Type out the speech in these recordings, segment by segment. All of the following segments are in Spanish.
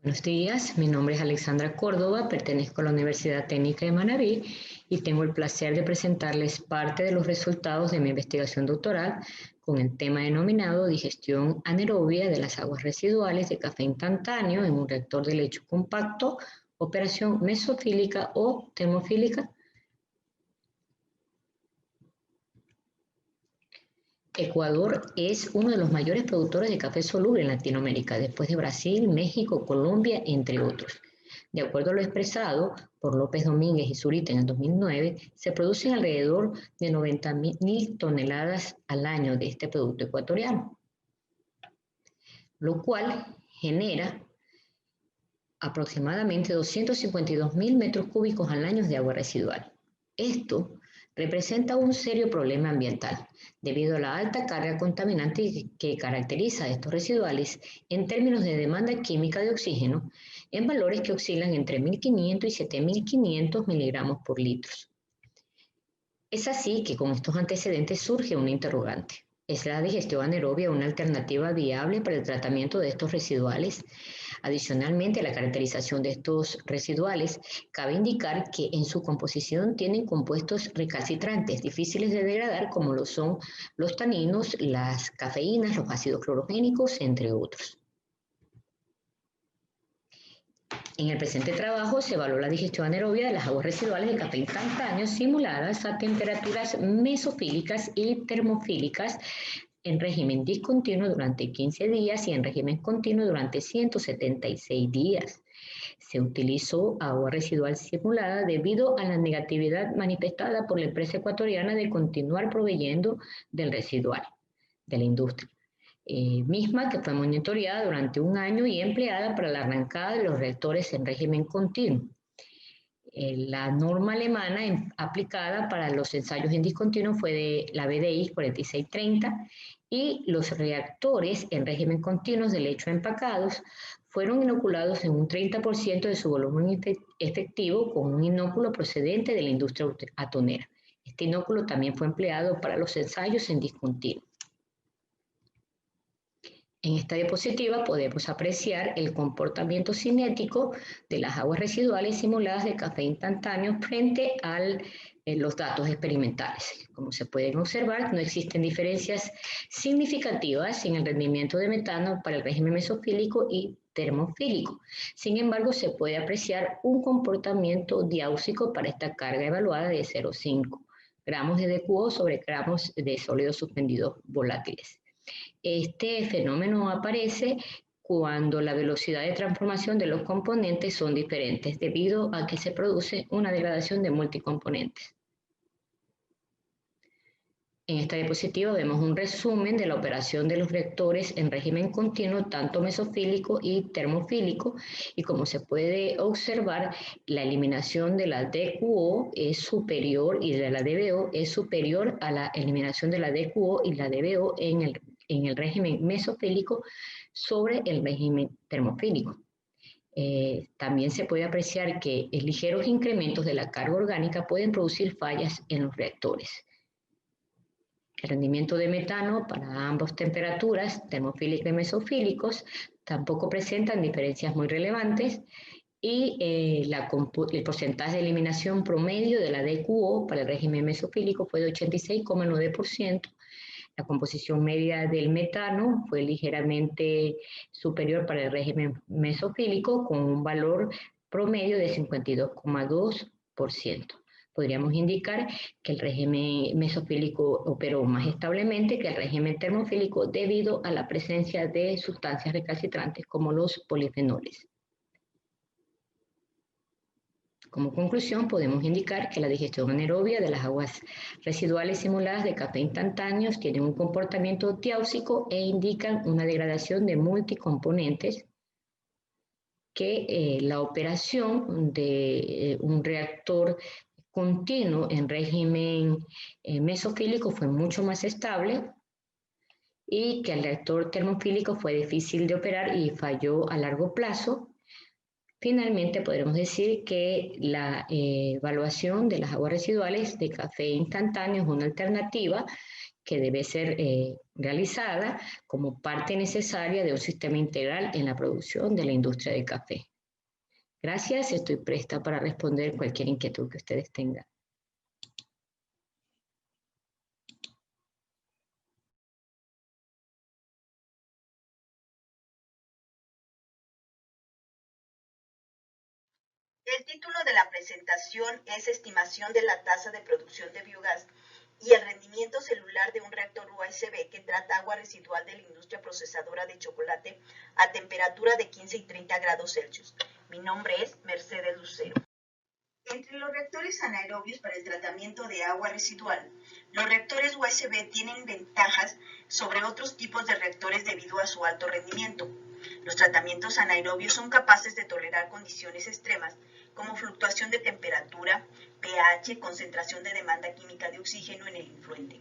Buenos días, mi nombre es Alexandra Córdoba, pertenezco a la Universidad Técnica de Manabí y tengo el placer de presentarles parte de los resultados de mi investigación doctoral con el tema denominado digestión anaerobia de las aguas residuales de café instantáneo en un reactor de lecho compacto, operación mesofílica o termofílica. Ecuador es uno de los mayores productores de café soluble en Latinoamérica, después de Brasil, México, Colombia, entre otros. De acuerdo a lo expresado por López Domínguez y Zurita en el 2009, se producen alrededor de 90.000 toneladas al año de este producto ecuatoriano, lo cual genera aproximadamente 252.000 metros cúbicos al año de agua residual. Esto representa un serio problema ambiental debido a la alta carga contaminante que caracteriza a estos residuales en términos de demanda química de oxígeno en valores que oscilan entre 1.500 y 7.500 miligramos por litro. Es así que con estos antecedentes surge una interrogante. ¿Es la digestión anaerobia una alternativa viable para el tratamiento de estos residuales? Adicionalmente, la caracterización de estos residuales cabe indicar que en su composición tienen compuestos recalcitrantes difíciles de degradar como lo son los taninos, las cafeínas, los ácidos clorogénicos, entre otros. En el presente trabajo se evaluó la digestión anaerobia de las aguas residuales de café instantáneo simuladas a temperaturas mesofílicas y termofílicas en régimen discontinuo durante 15 días y en régimen continuo durante 176 días. Se utilizó agua residual simulada debido a la negatividad manifestada por la empresa ecuatoriana de continuar proveyendo del residual de la industria. Misma que fue monitoreada durante un año y empleada para la arrancada de los reactores en régimen continuo. La norma alemana aplicada para los ensayos en discontinuo fue de la BDI 4630 y los reactores en régimen continuo de lecho empacados fueron inoculados en un 30% de su volumen efectivo con un inóculo procedente de la industria atonera. Este inóculo también fue empleado para los ensayos en discontinuo. En esta diapositiva podemos apreciar el comportamiento cinético de las aguas residuales simuladas de café instantáneo frente a los datos experimentales. Como se pueden observar, no existen diferencias significativas en el rendimiento de metano para el régimen mesofílico y termofílico. Sin embargo, se puede apreciar un comportamiento diáusico para esta carga evaluada de 0,5 gramos de DQO sobre gramos de sólidos suspendidos volátiles. Este fenómeno aparece cuando la velocidad de transformación de los componentes son diferentes debido a que se produce una degradación de multicomponentes. En esta diapositiva vemos un resumen de la operación de los reactores en régimen continuo, tanto mesofílico y termofílico, y como se puede observar, la eliminación de la DQO es superior y de la DBO es superior a la eliminación de la DQO y la DBO en el régimen mesofílico sobre el régimen termofílico. También se puede apreciar que ligeros incrementos de la carga orgánica pueden producir fallas en los reactores. El rendimiento de metano para ambas temperaturas, termofílicos y mesofílicos, tampoco presentan diferencias muy relevantes y el porcentaje de eliminación promedio de la DQO para el régimen mesofílico fue de 86,9%. La composición media del metano fue ligeramente superior para el régimen mesofílico con un valor promedio de 52,2%. Podríamos indicar que el régimen mesofílico operó más establemente que el régimen termofílico debido a la presencia de sustancias recalcitrantes como los polifenoles. Como conclusión, podemos indicar que la digestión anaerobia de las aguas residuales simuladas de café instantáneos tienen un comportamiento diáusico e indican una degradación de multicomponentes que la operación de un reactor continuo en régimen mesofílico fue mucho más estable y que el reactor termofílico fue difícil de operar y falló a largo plazo. Finalmente, podremos decir que la evaluación de las aguas residuales de café instantáneo es una alternativa que debe ser realizada como parte necesaria de un sistema integral en la producción de la industria del café. Gracias, estoy presta para responder cualquier inquietud que ustedes tengan. El título de la presentación es Estimación de la tasa de producción de biogás y el rendimiento celular de un reactor USB que trata agua residual de la industria procesadora de chocolate a temperatura de 15 y 30 grados Celsius. Mi nombre es Mercedes Lucero. Entre los reactores anaerobios para el tratamiento de agua residual, los reactores USB tienen ventajas sobre otros tipos de reactores debido a su alto rendimiento. Los tratamientos anaerobios son capaces de tolerar condiciones extremas como fluctuación de temperatura, pH, concentración de demanda química de oxígeno en el influente.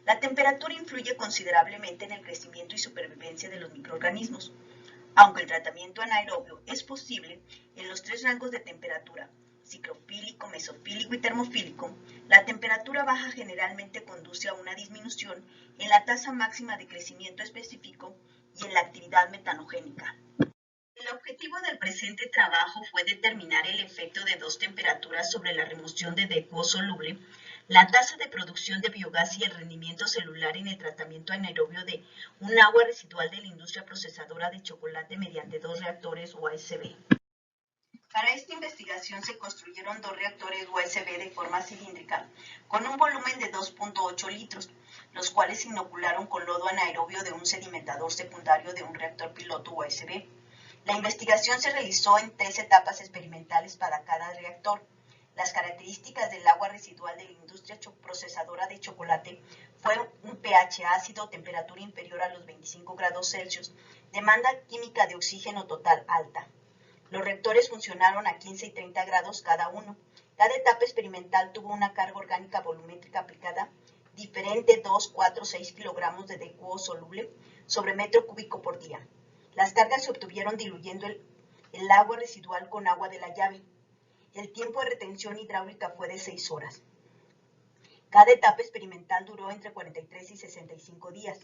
La temperatura influye considerablemente en el crecimiento y supervivencia de los microorganismos. Aunque el tratamiento anaerobio es posible en los tres rangos de temperatura, ciclofílico, mesofílico y termofílico, la temperatura baja generalmente conduce a una disminución en la tasa máxima de crecimiento específico y en la actividad metanogénica. El objetivo del presente trabajo fue determinar el efecto de dos temperaturas sobre la remoción de DQO soluble, la tasa de producción de biogás y el rendimiento celular en el tratamiento anaerobio de un agua residual de la industria procesadora de chocolate mediante dos reactores USB. Para esta investigación se construyeron dos reactores USB de forma cilíndrica con un volumen de 2.8 litros, los cuales se inocularon con lodo anaerobio de un sedimentador secundario de un reactor piloto USB. La investigación se realizó en 3 etapas experimentales para cada reactor. Las características del agua residual de la industria procesadora de chocolate fue un pH ácido, temperatura inferior a los 25 grados Celsius, demanda química de oxígeno total alta. Los reactores funcionaron a 15 y 30 grados cada uno. Cada etapa experimental tuvo una carga orgánica volumétrica aplicada diferente 2, 4, 6 kilogramos de DQO soluble sobre metro cúbico por día. Las cargas se obtuvieron diluyendo el agua residual con agua de la llave. El tiempo de retención hidráulica fue de 6 horas. Cada etapa experimental duró entre 43 y 65 días.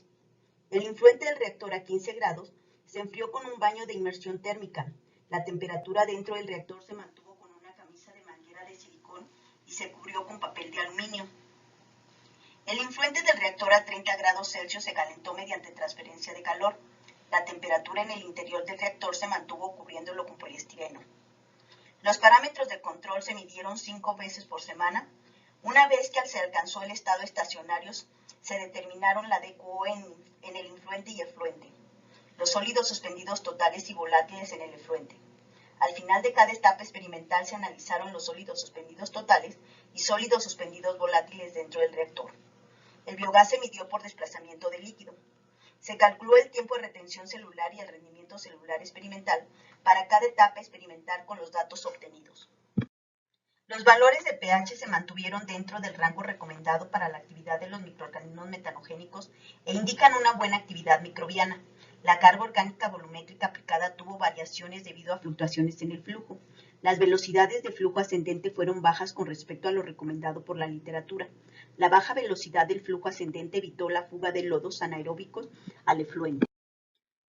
El influente del reactor a 15 grados se enfrió con un baño de inmersión térmica. La temperatura dentro del reactor se mantuvo con una camisa de manguera de silicón y se cubrió con papel de aluminio. El influente del reactor a 30 grados Celsius se calentó mediante transferencia de calor. La temperatura en el interior del reactor se mantuvo cubriéndolo con poliestireno. Los parámetros de control se midieron 5 veces por semana. Una vez que se alcanzó el estado estacionario, se determinaron la DQO en el influente y efluente, los sólidos suspendidos totales y volátiles en el efluente. Al final de cada etapa experimental se analizaron los sólidos suspendidos totales y sólidos suspendidos volátiles dentro del reactor. El biogás se midió por desplazamiento de líquido. Se calculó el tiempo de retención celular y el rendimiento celular experimental para cada etapa experimental con los datos obtenidos. Los valores de pH se mantuvieron dentro del rango recomendado para la actividad de los microorganismos metanogénicos e indican una buena actividad microbiana. La carga orgánica volumétrica aplicada tuvo variaciones debido a fluctuaciones en el flujo. Las velocidades de flujo ascendente fueron bajas con respecto a lo recomendado por la literatura. La baja velocidad del flujo ascendente evitó la fuga de lodos anaeróbicos al efluente.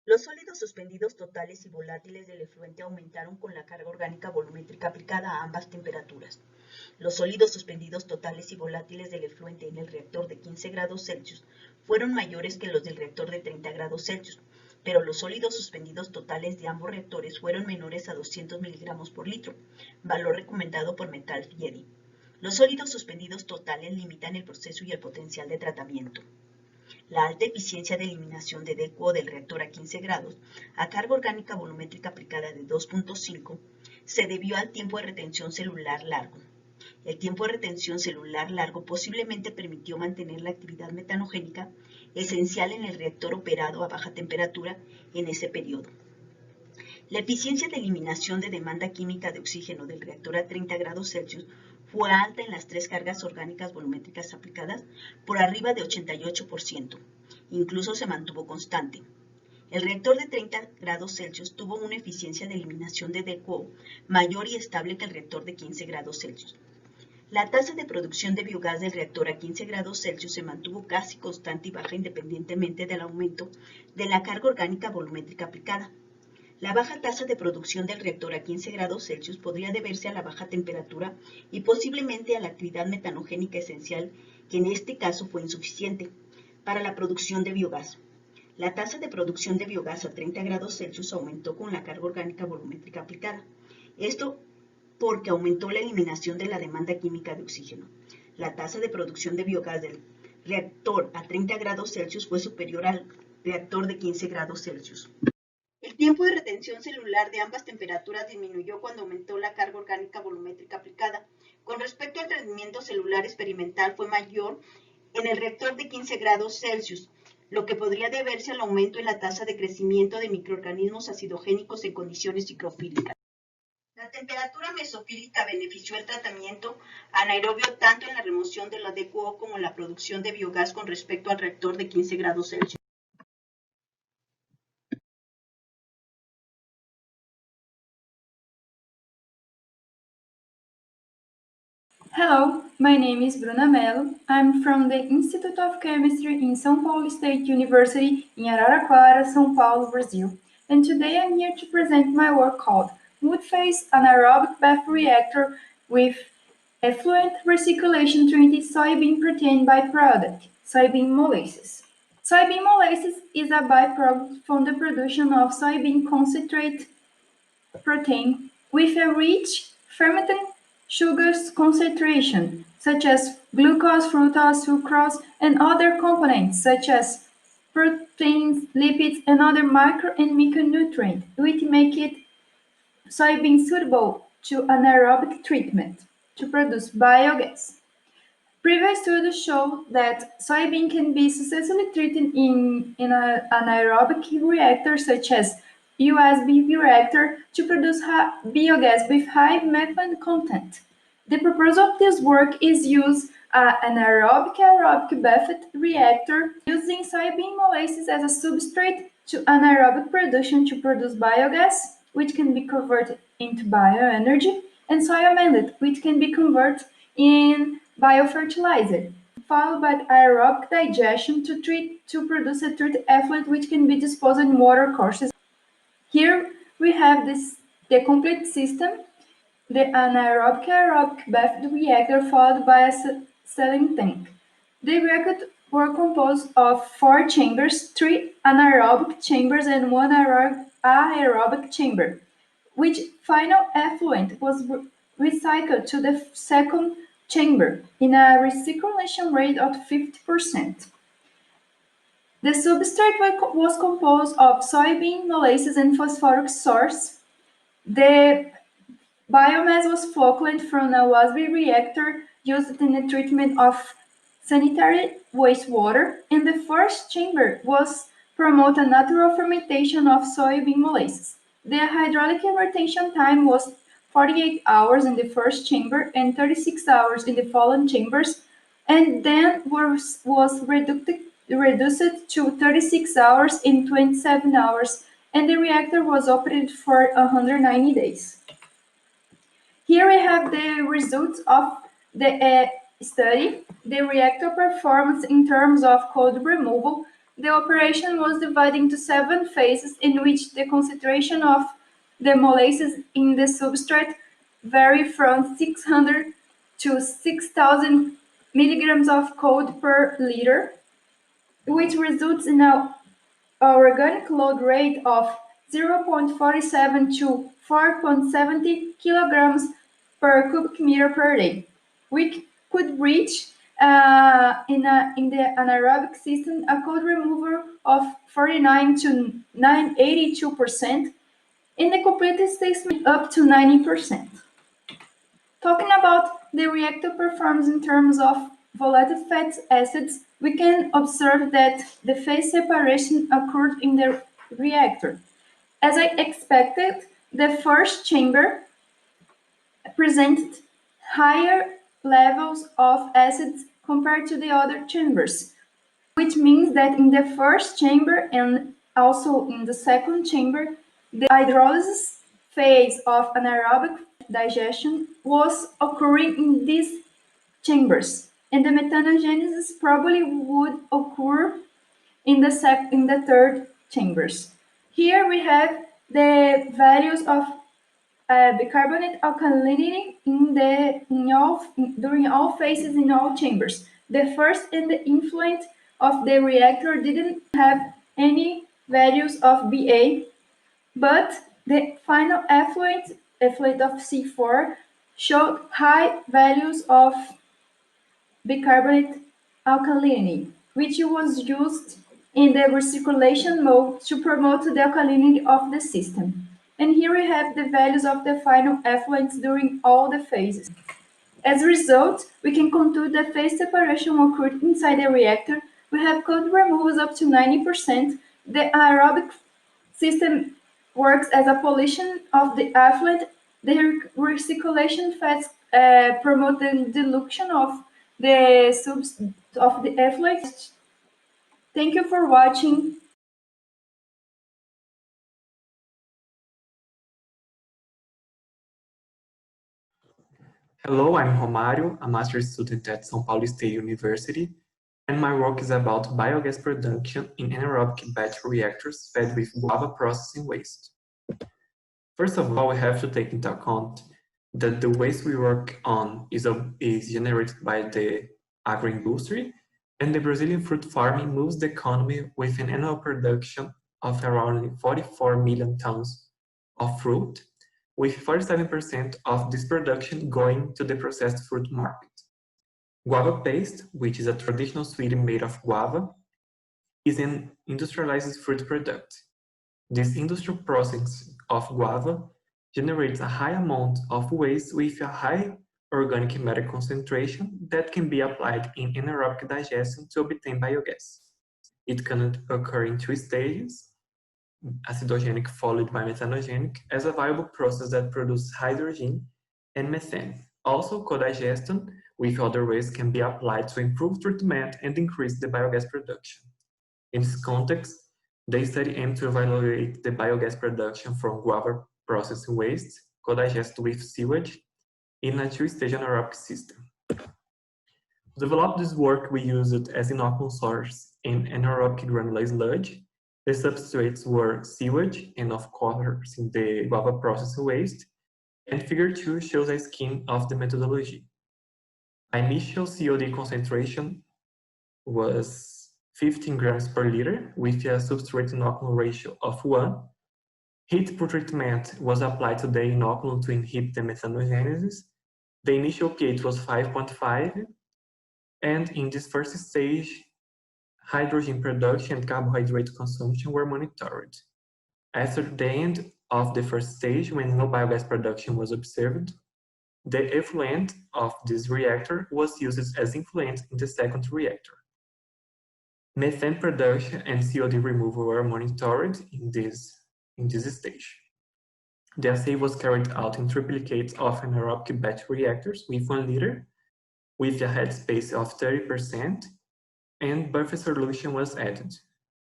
Los sólidos suspendidos totales y volátiles del efluente aumentaron con la carga orgánica volumétrica aplicada a ambas temperaturas. Los sólidos suspendidos totales y volátiles del efluente en el reactor de 15 grados Celsius fueron mayores que los del reactor de 30 grados Celsius, pero los sólidos suspendidos totales de ambos reactores fueron menores a 200 miligramos por litro, valor recomendado por Metcalfe-Yedi. Los sólidos suspendidos totales limitan el proceso y el potencial de tratamiento. La alta eficiencia de eliminación de DQO del reactor a 15 grados a carga orgánica volumétrica aplicada de 2.5 se debió al tiempo de retención celular largo. El tiempo de retención celular largo posiblemente permitió mantener la actividad metanogénica esencial en el reactor operado a baja temperatura en ese periodo. La eficiencia de eliminación de demanda química de oxígeno del reactor a 30 grados Celsius fue alta en las 3 cargas orgánicas volumétricas aplicadas por arriba de 88%. Incluso se mantuvo constante. El reactor de 30 grados Celsius tuvo una eficiencia de eliminación de DQO mayor y estable que el reactor de 15 grados Celsius. La tasa de producción de biogás del reactor a 15 grados Celsius se mantuvo casi constante y baja independientemente del aumento de la carga orgánica volumétrica aplicada. La baja tasa de producción del reactor a 15 grados Celsius podría deberse a la baja temperatura y posiblemente a la actividad metanogénica esencial, que en este caso fue insuficiente para la producción de biogás. La tasa de producción de biogás a 30 grados Celsius aumentó con la carga orgánica volumétrica aplicada. Esto porque aumentó la eliminación de la demanda química de oxígeno. La tasa de producción de biogás del reactor a 30 grados Celsius fue superior al reactor de 15 grados Celsius. El tiempo de retención celular de ambas temperaturas disminuyó cuando aumentó la carga orgánica volumétrica aplicada. Con respecto al rendimiento celular experimental, fue mayor en el reactor de 15 grados Celsius, lo que podría deberse al aumento en la tasa de crecimiento de microorganismos acidogénicos en condiciones ciclofílicas. La temperatura mesofílica benefició el tratamiento anaerobio tanto en la remoción de la DQO como en la producción de biogás con respecto al reactor de 15 grados Celsius. Hello, my name is Bruna Mello. I'm from the Institute of Chemistry in São Paulo State University in Araraquara, São Paulo, Brazil. And today I'm here to present my work called Wood-Phase Anaerobic BEF Reactor with Effluent Recirculation Treated Soybean Protein Byproduct, soybean molasses. Soybean molasses is a byproduct from the production of soybean concentrate protein with a rich fermented sugars concentration, such as glucose, fructose, sucrose, and other components such as proteins, lipids, and other micro and micronutrients, which make it soybean suitable to anaerobic treatment to produce biogas. Previous studies show that soybean can be successfully treated in an anaerobic reactor such as USB reactor to produce biogas with high methane content. The purpose of this work is use an aerobic BEF reactor using soybean molasses as a substrate to anaerobic production to produce biogas, which can be converted into bioenergy, and soy millet, which can be converted in biofertilizer, followed by aerobic digestion to produce a treated effluent which can be disposed in water courses. Here we have the complete system, the anaerobic BEF reactor followed by a sealing tank. The reactor were composed of 4 chambers, 3 anaerobic chambers and 1 aerobic chamber, which final effluent was recycled to the second chamber in a recirculation rate of 50%. The substrate was composed of soybean molasses and phosphoric source. The biomass was flocculent from a WASB reactor used in the treatment of sanitary wastewater, and the first chamber was promote a natural fermentation of soybean molasses. The hydraulic retention time was 48 hours in the first chamber and 36 hours in the following chambers, and then was reduced to 36 hours and 27 hours, and the reactor was operated for 190 days. Here we have the results of the study. The reactor performance in terms of cold removal. The operation was divided into 7 phases in which the concentration of the molasses in the substrate vary from 600 to 6,000 milligrams of cold per liter, which results in an organic load rate of 0.47 to 4.70 kilograms per cubic meter per day. We could reach in the anaerobic system a cold removal of 49 to 82%, in the completed system up to 90%. Talking about the reactor performance in terms of volatile fatty acids, we can observe that the phase separation occurred in the reactor. As I expected, the first chamber presented higher levels of acids compared to the other chambers, which means that in the first chamber and also in the second chamber, the hydrolysis phase of anaerobic digestion was occurring in this chambers, and the methanogenesis probably would occur in the third chambers. Here we have the values of bicarbonate alkalinity during all phases in all chambers. The first and the influent of the reactor didn't have any values of Ba, but the final effluent of C4 showed high values of bicarbonate alkalinity, which was used in the recirculation mode to promote the alkalinity of the system. And here we have the values of the final effluents during all the phases. As a result, we can conclude that phase separation occurred inside the reactor. We have cold removals up to 90%. The aerobic system works as a pollution of the effluent. The recirculation fats promote the dilution of the effluent. Thank you for watching. Hello, I'm Romário, a master's student at São Paulo State University, and my work is about biogas production in anaerobic battery reactors fed with guava processing waste. First of all, we have to take into account that the waste we work on is generated by the agro-industry, and the Brazilian fruit farming moves the economy with an annual production of around 44 million tons of fruit, with 47% of this production going to the processed fruit market. Guava paste, which is a traditional sweetener made of guava, is an industrialized fruit product. This industrial process of guava generates a high amount of waste with a high organic matter concentration that can be applied in anaerobic digestion to obtain biogas. It can occur in two stages, acidogenic followed by methanogenic, as a viable process that produces hydrogen and methane. Also, co-digestion with other waste can be applied to improve treatment and increase the biogas production. In this context, the study aimed to evaluate the biogas production from guava processing waste, co-digested with sewage, in a two-stage anaerobic system. To develop this work, we used it as inoculum source in anaerobic granular sludge. The substrates were sewage and, of course, in the guava processing waste, and figure 2 shows a scheme of the methodology. Initial COD concentration was 15 grams per liter with a substrate inoculum ratio of 1. Heat pretreatment was applied to the inoculum to inhibit the methanogenesis. The initial pH was 5.5, and in this first stage, hydrogen production and carbohydrate consumption were monitored. After the end of the first stage, when no biogas production was observed, the effluent of this reactor was used as influent in the second reactor. Methane production and COD removal were monitored in this stage. The assay was carried out in triplicates of anaerobic battery reactors with 1 liter, with a headspace of 30%, and buffer solution was added.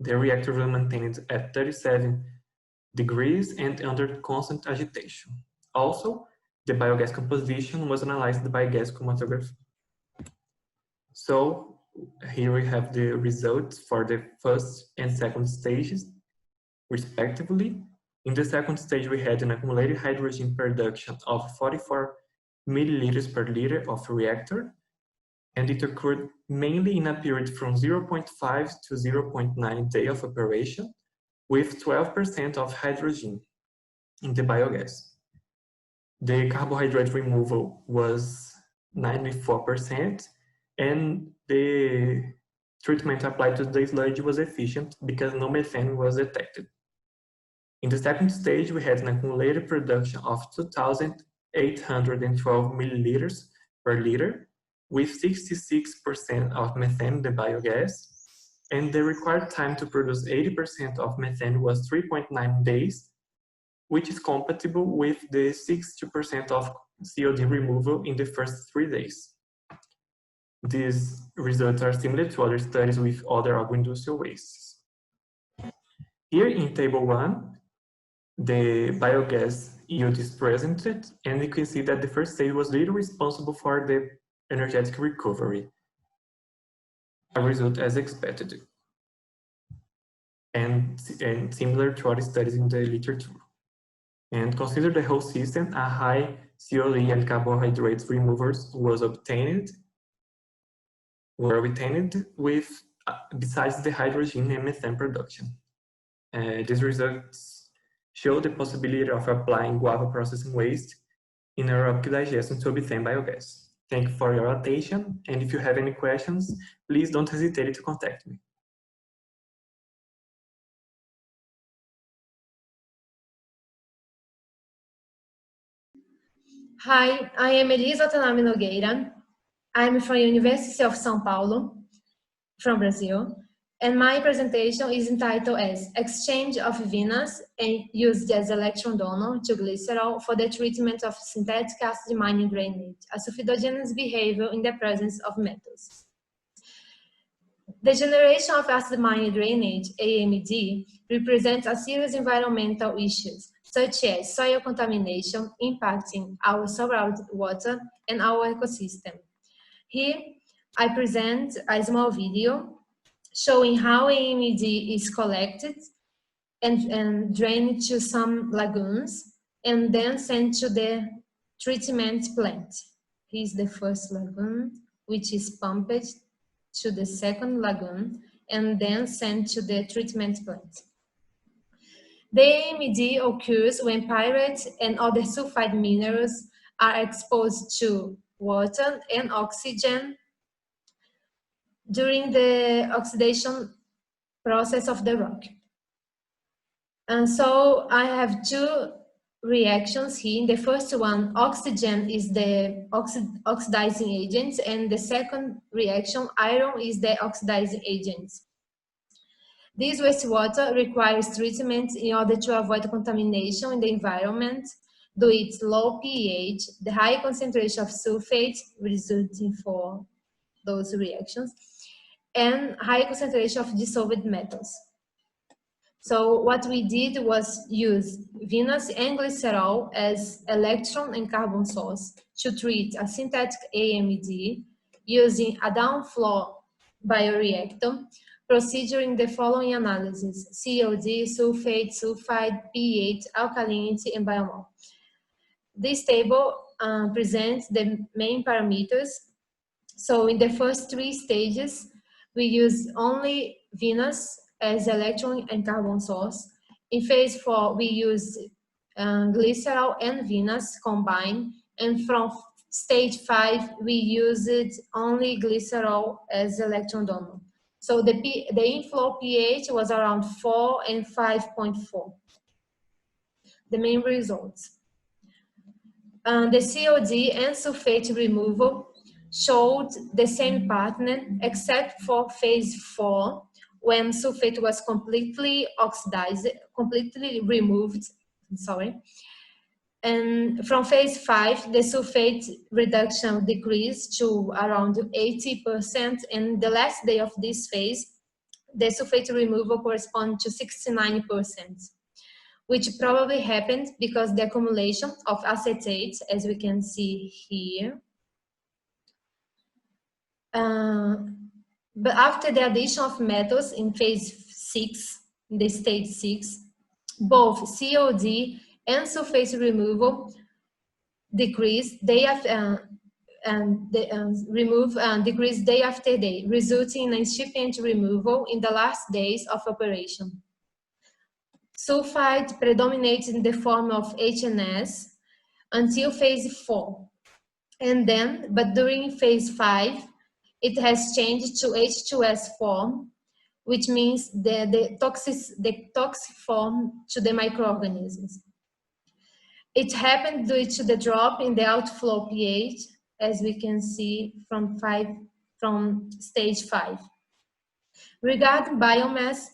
The reactor was maintained at 37 degrees and under constant agitation. Also, the biogas composition was analyzed by gas chromatography. So here we have the results for the first and second stages, respectively. In the second stage, we had an accumulated hydrogen production of 44 milliliters per liter of reactor, and it occurred mainly in a period from 0.5 to 0.9 day of operation, with 12% of hydrogen in the biogas. The carbohydrate removal was 94%, and the treatment applied to the sludge was efficient because no methane was detected. In the second stage, we had an accumulated production of 2,812 milliliters per liter, with 66% of methane in the biogas, and the required time to produce 80% of methane was 3.9 days, which is compatible with the 60% of COD removal in the first 3 days. These results are similar to other studies with other agro-industrial wastes. Here in table 1, the biogas yield is presented, and you can see that the first stage was really responsible for the energetic recovery, a result as expected, and similar to other studies in the literature. And consider the whole system, a high COD and carbohydrates removers were obtained with, besides the hydrogen and methane production. These results show the possibility of applying guava processing waste in aerobic digestion to obtain biogas. Thank you for your attention, and if you have any questions, please don't hesitate to contact me. Hi, I am Elisa Tanami Nogueira. I'm from University of São Paulo, from Brazil, and my presentation is entitled as Exchange of Vinasse and Used as Electron Donor to Glycerol for the Treatment of Synthetic Acid Mining Drainage, a sulfidogenous behavior in the presence of metals. The generation of acid mine drainage, AMD, represents a serious environmental issues, such as soil contamination impacting our surrounding water and our ecosystem. Here, I present a small video showing how AMD is collected and drained to some lagoons and then sent to the treatment plant. Here's the first lagoon, which is pumped to the second lagoon and then sent to the treatment plant. The AMD occurs when pyrites and other sulfide minerals are exposed to water and oxygen during the oxidation process of the rock. And so I have two reactions here. The first one, oxygen is the oxidizing agent, and the second reaction, iron is the oxidizing agent. This wastewater requires treatment in order to avoid contamination in the environment due to its low pH, the high concentration of sulfate resulting for those reactions, and high concentration of dissolved metals. So what we did was use vinasse and glycerol as electron and carbon source to treat a synthetic AMD using a downflow bioreactor, procedure the following analysis: COD, sulfate, sulfide, pH, alkalinity, and biomol. This table presents the main parameters. So in the first three stages, we use only vinasse as electron and carbon source. In phase 4, we use glycerol and vinasse combined, and from stage 5, we used only glycerol as electron donor. So the inflow pH was around 4 and 5.4. The main results. The COD and sulfate removal showed the same pattern except for phase 4, when sulfate was completely oxidized, completely removed, and from phase 5, the sulfate reduction decreased to around 80%, and the last day of this phase, the sulfate removal corresponds to 69%, which probably happened because the accumulation of acetate, as we can see here. But after the addition of metals in phase 6, in the stage 6, both COD and sulfate removal decreased day after decreased day after day, resulting in incipient removal in the last days of operation. Sulfide predominates in the form of HNS until phase 4, and then, but during phase 5, it has changed to H2S form, which means the toxic form to the microorganisms. It happened due to the drop in the outflow pH, as we can see from stage 5. Regarding biomass,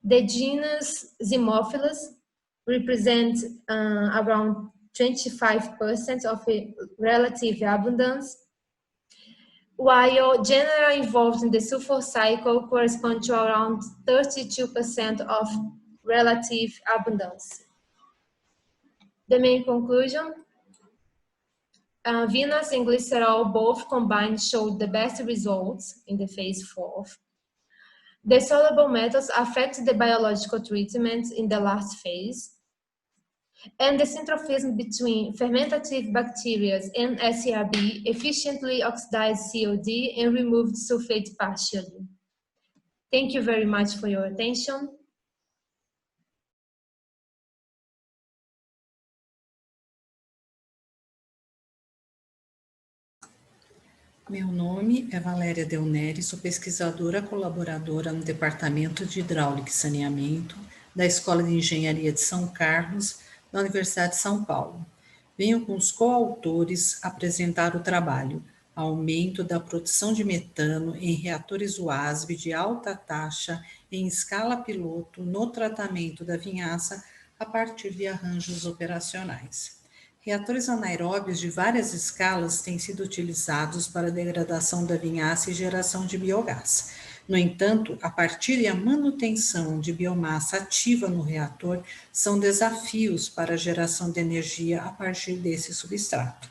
the genus Zimophilus represents around 25% of a relative abundance, while genera involved in the sulfur cycle correspond to around 32% of relative abundance. The main conclusion, Vinasse and glycerol both combined showed the best results in the phase 4. The soluble metals affect the biological treatments in the last phase. And the syntrophism between fermentative bacteria and SERB efficiently oxidized COD and removed sulfate partially. Thank you very much for your attention. Meu nome é Valéria Del Neri, sou pesquisadora colaboradora no Departamento de Hidráulica e Saneamento da Escola de Engenharia de São Carlos, da Universidade de São Paulo. Venho com os coautores apresentar o trabalho Aumento da produção de metano em reatores UASB de alta taxa em escala piloto no tratamento da vinhaça a partir de arranjos operacionais. Reatores anaeróbios de várias escalas têm sido utilizados para a degradação da vinhaça e geração de biogás. No entanto, a partir e a manutenção de biomassa ativa no reator são desafios para a geração de energia a partir desse substrato,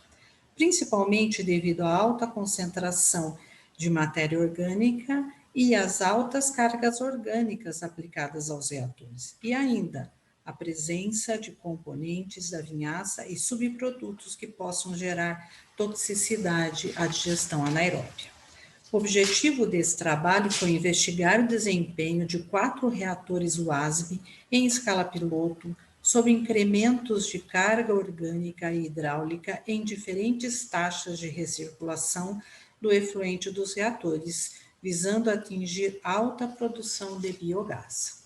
principalmente devido à alta concentração de matéria orgânica e às altas cargas orgânicas aplicadas aos reatores. E ainda, a presença de componentes da vinhaça e subprodutos que possam gerar toxicidade à digestão anaeróbia. O objetivo desse trabalho foi investigar o desempenho de 4 reatores UASB em escala piloto sob incrementos de carga orgânica e hidráulica em diferentes taxas de recirculação do efluente dos reatores, visando atingir alta produção de biogás.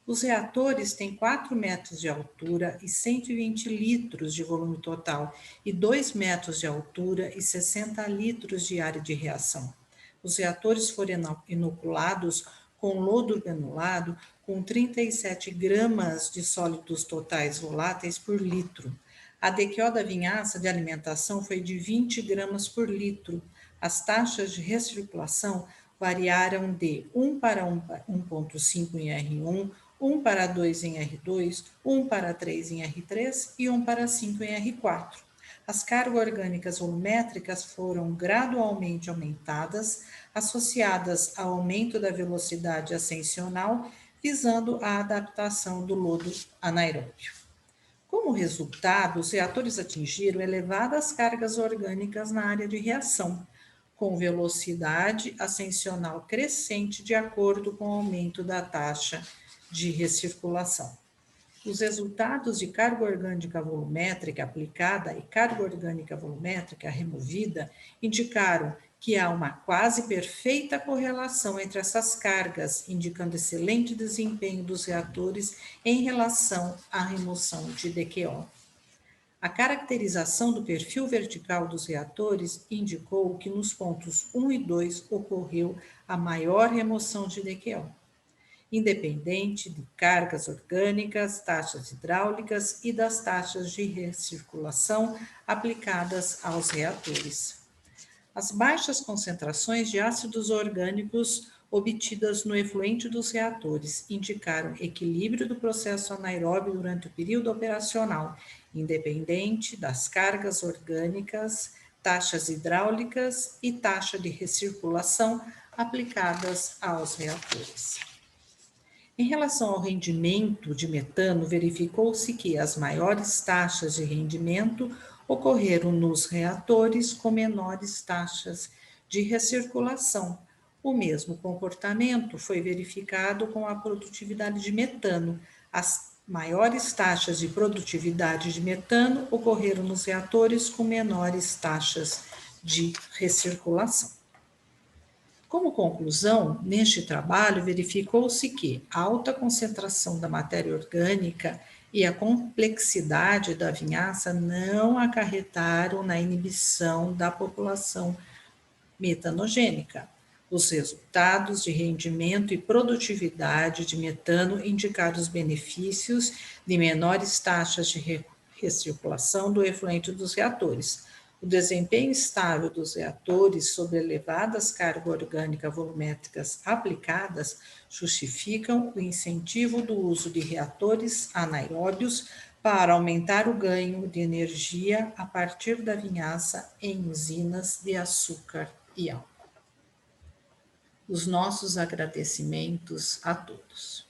Os reatores têm 4 metros de altura e 120 litros de volume total e 2 metros de altura e 60 litros de área de reação. Os reatores foram inoculados com lodo granulado com 37 gramas de sólidos totais voláteis por litro. A DQO da vinhaça de alimentação foi de 20 gramas por litro. As taxas de recirculação variaram de 1 para 1,5 em R1, 1 para 2 em R2, 1 para 3 em R3 e 1 para 5 em R4. As cargas orgânicas volumétricas foram gradualmente aumentadas, associadas ao aumento da velocidade ascensional, visando a adaptação do lodo anaeróbio. Como resultado, os reatores atingiram elevadas cargas orgânicas na área de reação, com velocidade ascensional crescente de acordo com o aumento da taxa de recirculação. Os resultados de carga orgânica volumétrica aplicada e carga orgânica volumétrica removida indicaram que há uma quase perfeita correlação entre essas cargas, indicando excelente desempenho dos reatores em relação à remoção de DQO. A caracterização do perfil vertical dos reatores indicou que nos pontos 1 e 2 ocorreu a maior remoção de DQO, independente de cargas orgânicas, taxas hidráulicas e das taxas de recirculação aplicadas aos reatores. As baixas concentrações de ácidos orgânicos obtidas no efluente dos reatores indicaram equilíbrio do processo anaeróbio durante o período operacional, independente das cargas orgânicas, taxas hidráulicas e taxa de recirculação aplicadas aos reatores. Em relação ao rendimento de metano, verificou-se que as maiores taxas de rendimento ocorreram nos reatores com menores taxas de recirculação. O mesmo comportamento foi verificado com a produtividade de metano. As maiores taxas de produtividade de metano ocorreram nos reatores com menores taxas de recirculação. Como conclusão, neste trabalho, verificou-se que a alta concentração da matéria orgânica e a complexidade da vinhaça não acarretaram na inibição da população metanogênica. Os resultados de rendimento e produtividade de metano indicaram os benefícios de menores taxas de recirculação do efluente dos reatores. O desempenho estável dos reatores sob elevadas cargas orgânicas volumétricas aplicadas justificam o incentivo do uso de reatores anaeróbios para aumentar o ganho de energia a partir da vinhaça em usinas de açúcar e álcool. Os nossos agradecimentos a todos.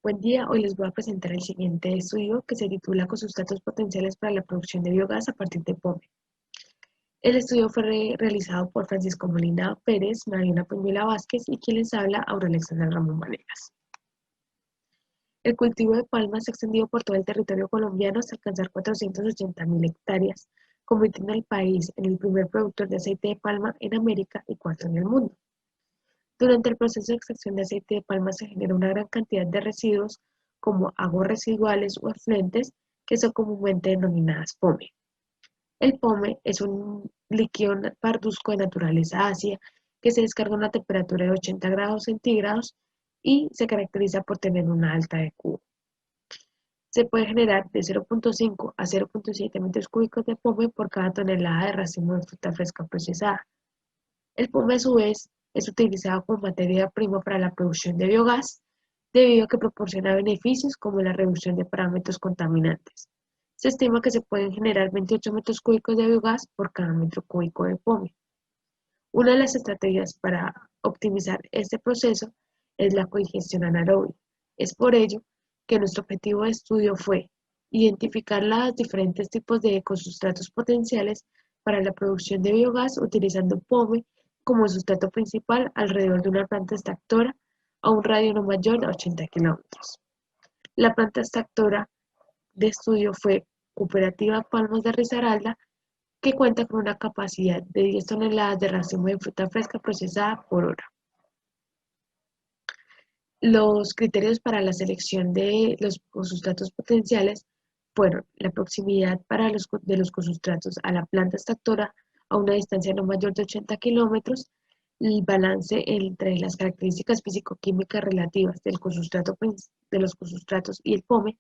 Buen día, hoy les voy a presentar el siguiente estudio que se titula Consustratos potenciales para la producción de biogás a partir de POME. El estudio fue realizado por Francisco Molina Pérez, Mariana Peñuela Vázquez y quien les habla, Aurora Alexandra Ramón Vanegas. El cultivo de palma se ha extendido por todo el territorio colombiano hasta alcanzar 480.000 hectáreas, convirtiendo al país en el primer productor de aceite de palma en América y cuarto en el mundo. Durante el proceso de extracción de aceite de palma se genera una gran cantidad de residuos como aguas residuales o efluentes que son comúnmente denominadas POME. El POME es un líquido parduzco de naturaleza ácida que se descarga a una temperatura de 80 grados centígrados y se caracteriza por tener una alta de cubo. Se puede generar de 0.5 a 0.7 metros cúbicos de POME por cada tonelada de racimo de fruta fresca procesada. El POME a su vez es utilizado como materia prima para la producción de biogás debido a que proporciona beneficios como la reducción de parámetros contaminantes. Se estima que se pueden generar 28 metros cúbicos de biogás por cada metro cúbico de POME. Una de las estrategias para optimizar este proceso es la codigestión anaerobia. Es por ello que nuestro objetivo de estudio fue identificar los diferentes tipos de ecosustratos potenciales para la producción de biogás utilizando POME como sustrato principal alrededor de una planta extractora a un radio no mayor de 80 kilómetros. La planta extractora de estudio fue Cooperativa Palmas de Risaralda, que cuenta con una capacidad de 10 toneladas de racimo de fruta fresca procesada por hora. Los criterios para la selección de los cosustratos potenciales fueron la proximidad de los cosustratos a la planta extractora a una distancia no mayor de 80 kilómetros, el balance entre las características físico-químicas relativas de los cosustratos y el POME,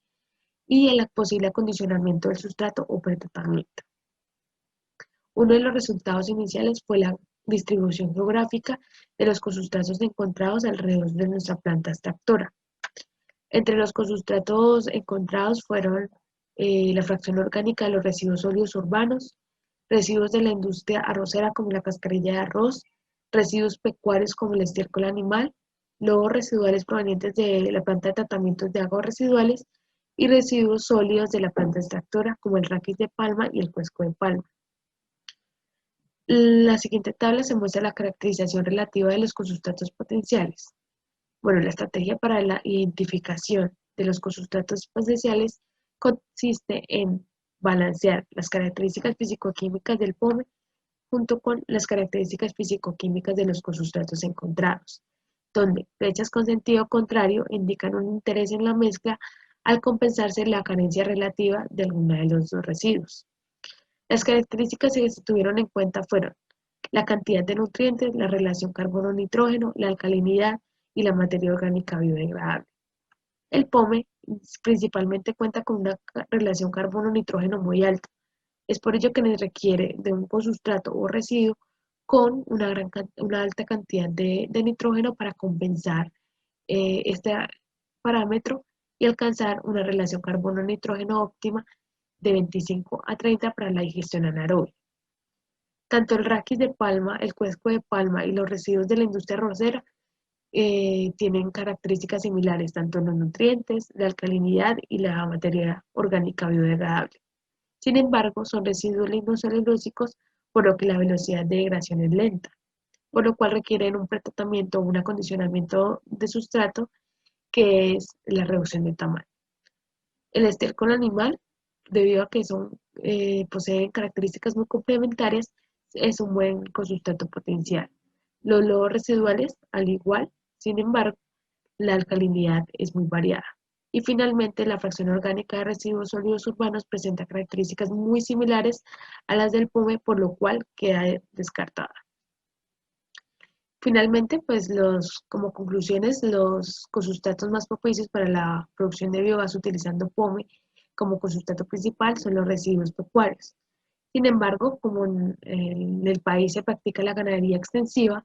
y el posible acondicionamiento del sustrato o pretratamiento. Uno de los resultados iniciales fue la distribución geográfica de los cosustratos encontrados alrededor de nuestra planta extractora. Entre los cosustratos encontrados fueron la fracción orgánica de los residuos sólidos urbanos, residuos de la industria arrocera como la cascarilla de arroz, residuos pecuarios como el estiércol animal, logos residuales provenientes de la planta de tratamientos de aguas residuales y residuos sólidos de la planta extractora como el raquis de palma y el cuesco de palma. La siguiente tabla se muestra la caracterización relativa de los cosustratos potenciales. Bueno, la estrategia para la identificación de los cosustratos potenciales consiste en balancear las características físico-químicas del POME junto con las características físico-químicas de los cosustratos encontrados, donde flechas con sentido contrario indican un interés en la mezcla al compensarse la carencia relativa de alguna de los dos residuos. Las características que se tuvieron en cuenta fueron la cantidad de nutrientes, la relación carbono-nitrógeno, la alcalinidad y la materia orgánica biodegradable. El POME principalmente cuenta con una relación carbono-nitrógeno muy alta. Es por ello que requiere de un cosustrato o residuo con una alta cantidad de nitrógeno para compensar este parámetro y alcanzar una relación carbono-nitrógeno óptima de 25 a 30 para la digestión anaerobia. Tanto el raquis de palma, el cuesco de palma y los residuos de la industria arrocera tienen características similares, tanto en los nutrientes, la alcalinidad y la materia orgánica biodegradable. Sin embargo, son residuos lignocelulósicos, por lo que la velocidad de degradación es lenta, por lo cual requieren un pretratamiento o un acondicionamiento de sustrato, que es la reducción de tamaño. El estiércol animal, debido a que poseen características muy complementarias, es un buen cosustrato potencial. Los logos residuales, al igual, sin embargo, la alcalinidad es muy variada. Y finalmente, la fracción orgánica de residuos sólidos urbanos presenta características muy similares a las del POME, por lo cual queda descartada. Finalmente, pues como conclusiones, los cosustratos más propicios para la producción de biogás utilizando POME como cosustrato principal son los residuos pecuarios. Sin embargo, como en el país se practica la ganadería extensiva,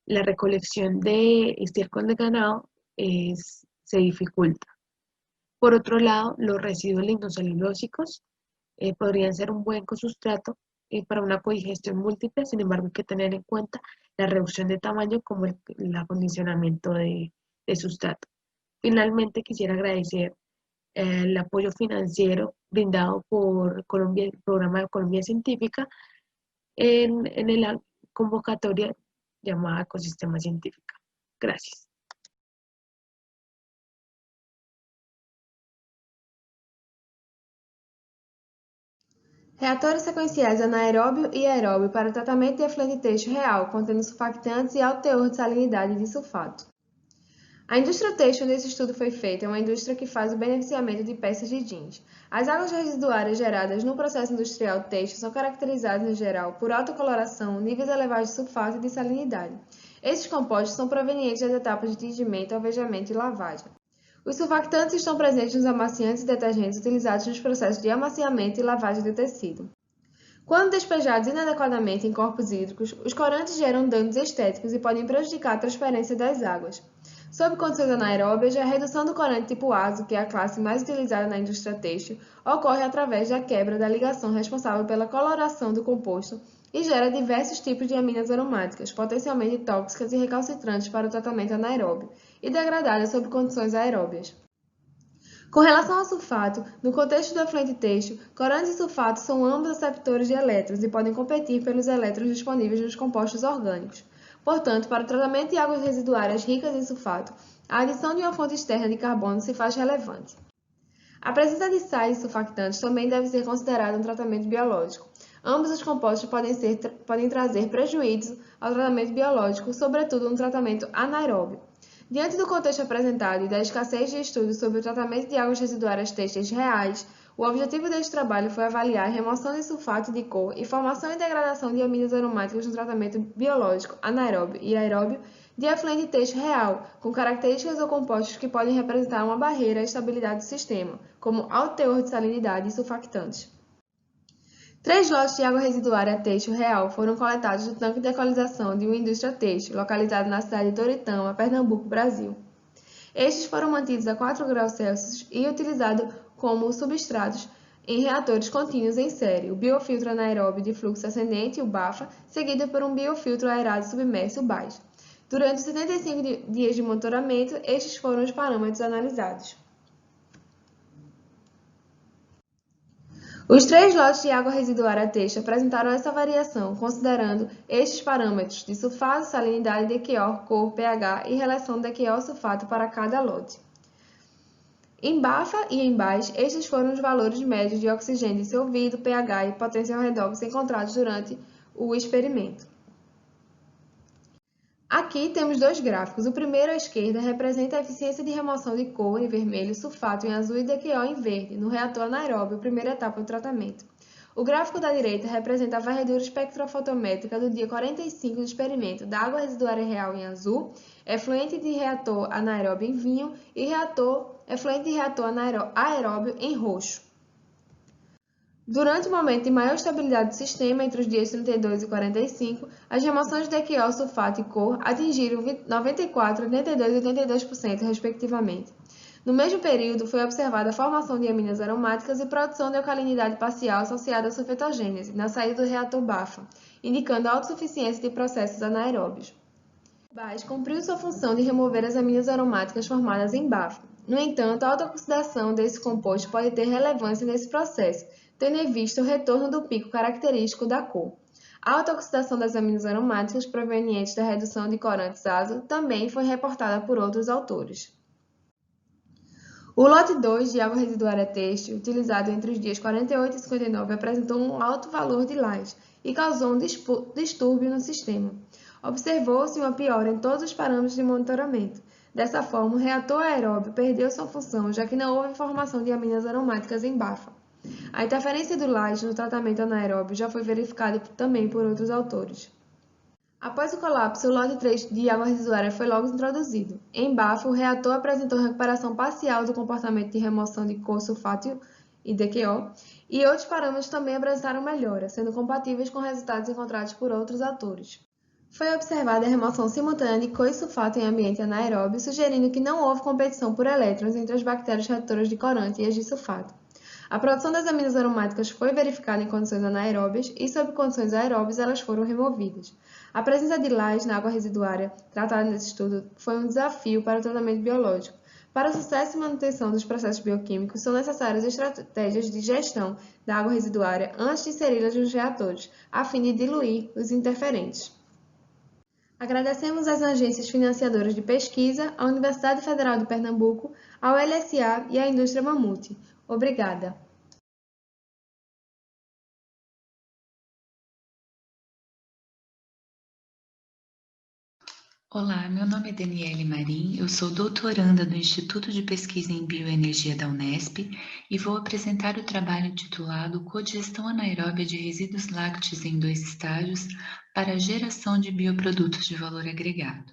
la recolección de estiércol de ganado se dificulta. Por otro lado, los residuos lignocelulósicos podrían ser un buen cosustrato para una codigestión múltiple. Sin embargo, hay que tener en cuenta la reducción de tamaño como el acondicionamiento de sustrato. Finalmente, quisiera agradecer el apoyo financiero brindado por Colombia, el programa de Colombia Científica en la convocatoria llamada Ecosistema Científica. Gracias. Reatores sequenciais anaeróbio e aeróbio para o tratamento de efluente têxtil real, contendo surfactantes e alto teor de salinidade de sulfato. A indústria têxtil onde esse estudo foi feito é uma indústria que faz o beneficiamento de peças de jeans. As águas residuárias geradas no processo industrial têxtil são caracterizadas, em geral, por alta coloração, níveis elevados de sulfato e de salinidade. Esses compostos são provenientes das etapas de tingimento, alvejamento e lavagem. Os surfactantes estão presentes nos amaciantes e detergentes utilizados nos processos de amaciamento e lavagem do tecido. Quando despejados inadequadamente em corpos hídricos, os corantes geram danos estéticos e podem prejudicar a transferência das águas. Sob condições anaeróbias, a redução do corante tipo ASO, que é a classe mais utilizada na indústria têxtil, ocorre através da quebra da ligação responsável pela coloração do composto e gera diversos tipos de aminas aromáticas, potencialmente tóxicas e recalcitrantes para o tratamento anaeróbio, e degradadas sob condições aeróbias. Com relação ao sulfato, no contexto do efluente têxtil, corantes e sulfato são ambos aceptores de elétrons e podem competir pelos elétrons disponíveis nos compostos orgânicos. Portanto, para o tratamento de águas residuárias ricas em sulfato, a adição de uma fonte externa de carbono se faz relevante. A presença de sais e surfactantes também deve ser considerada um tratamento biológico. Ambos os compostos podem trazer prejuízo ao tratamento biológico, sobretudo no tratamento anaeróbio. Diante do contexto apresentado e da escassez de estudos sobre o tratamento de águas residuárias têxteis reais, o objetivo deste trabalho foi avaliar a remoção de sulfato de cor e formação e degradação de aminas aromáticas no tratamento biológico, anaeróbio e aeróbio de efluente têxtil real, com características ou compostos que podem representar uma barreira à estabilidade do sistema, como alto teor de salinidade e surfactantes. 3 lotes de água residuária têxtil real foram coletados do tanque de equalização de uma indústria têxtil, localizado na cidade de Toritama, Pernambuco, Brasil. Estes foram mantidos a 4 graus Celsius e utilizados como substratos em reatores contínuos em série, o biofiltro anaeróbio de fluxo ascendente, o BAFA, seguido por um biofiltro aerado submerso, o BAS. Durante os 75 dias de monitoramento, estes foram os parâmetros analisados. Os 3 lotes de água residuária têxtil apresentaram essa variação, considerando estes parâmetros de sulfato, salinidade, DQO, cor, pH e relação DQO-sulfato para cada lote. Em BAFA e em BAS, estes foram os valores médios de oxigênio dissolvido, pH e potência redox encontrados durante o experimento. Aqui temos 2 gráficos. O primeiro à esquerda representa a eficiência de remoção de cor em vermelho, sulfato em azul e DQO em verde, no reator anaeróbio, primeira etapa do tratamento. O gráfico da direita representa a varredura espectrofotométrica do dia 45 do experimento da água residuária real em azul, efluente de reator anaeróbio em vinho e efluente de reator aeróbio em roxo. Durante o momento de maior estabilidade do sistema, entre os dias 32 e 45, as remoções de DQO, sulfato e cor atingiram 94%, 82% e 82%, respectivamente. No mesmo período, foi observada a formação de aminas aromáticas e produção de alcalinidade parcial associada à sulfetogênese, na saída do reator BAFA, indicando a autossuficiência de processos anaeróbios. O BAS cumpriu sua função de remover as aminas aromáticas formadas em BAFA. No entanto, a autooxidação desse composto pode ter relevância nesse processo, tendo em vista o retorno do pico característico da cor. A autooxidação das aminas aromáticas provenientes da redução de corantes ASO também foi reportada por outros autores. O lote 2 de água residuária têxtil, utilizado entre os dias 48 e 59, apresentou um alto valor de LAS e causou um distúrbio no sistema. Observou-se uma piora em todos os parâmetros de monitoramento. Dessa forma, o reator aeróbio perdeu sua função, já que não houve formação de aminas aromáticas em BAFA. A interferência do LAS no tratamento anaeróbio já foi verificada também por outros autores. Após o colapso, o lote 3 de água residuária foi logo introduzido. Em BAFA, o reator apresentou recuperação parcial do comportamento de remoção de cor, sulfato e DQO, e outros parâmetros também apresentaram melhora, sendo compatíveis com resultados encontrados por outros autores. Foi observada a remoção simultânea de coisulfato em ambiente anaeróbio, sugerindo que não houve competição por elétrons entre as bactérias redutoras de corante e as de sulfato. A produção das aminas aromáticas foi verificada em condições anaeróbias e, sob condições aeróbias, elas foram removidas. A presença de lás na água residuária tratada nesse estudo foi um desafio para o tratamento biológico. Para o sucesso e manutenção dos processos bioquímicos, são necessárias estratégias de gestão da água residuária antes de inseri-las nos reatores, a fim de diluir os interferentes. Agradecemos às agências financiadoras de pesquisa, à Universidade Federal de Pernambuco, ao LSA e à indústria Mamute. Obrigada. Olá, meu nome é Daniele Marim, eu sou doutoranda do Instituto de Pesquisa em Bioenergia da Unesp e vou apresentar o trabalho intitulado Codigestão anaeróbia de resíduos lácteos em 2 estágios para a geração de bioprodutos de valor agregado.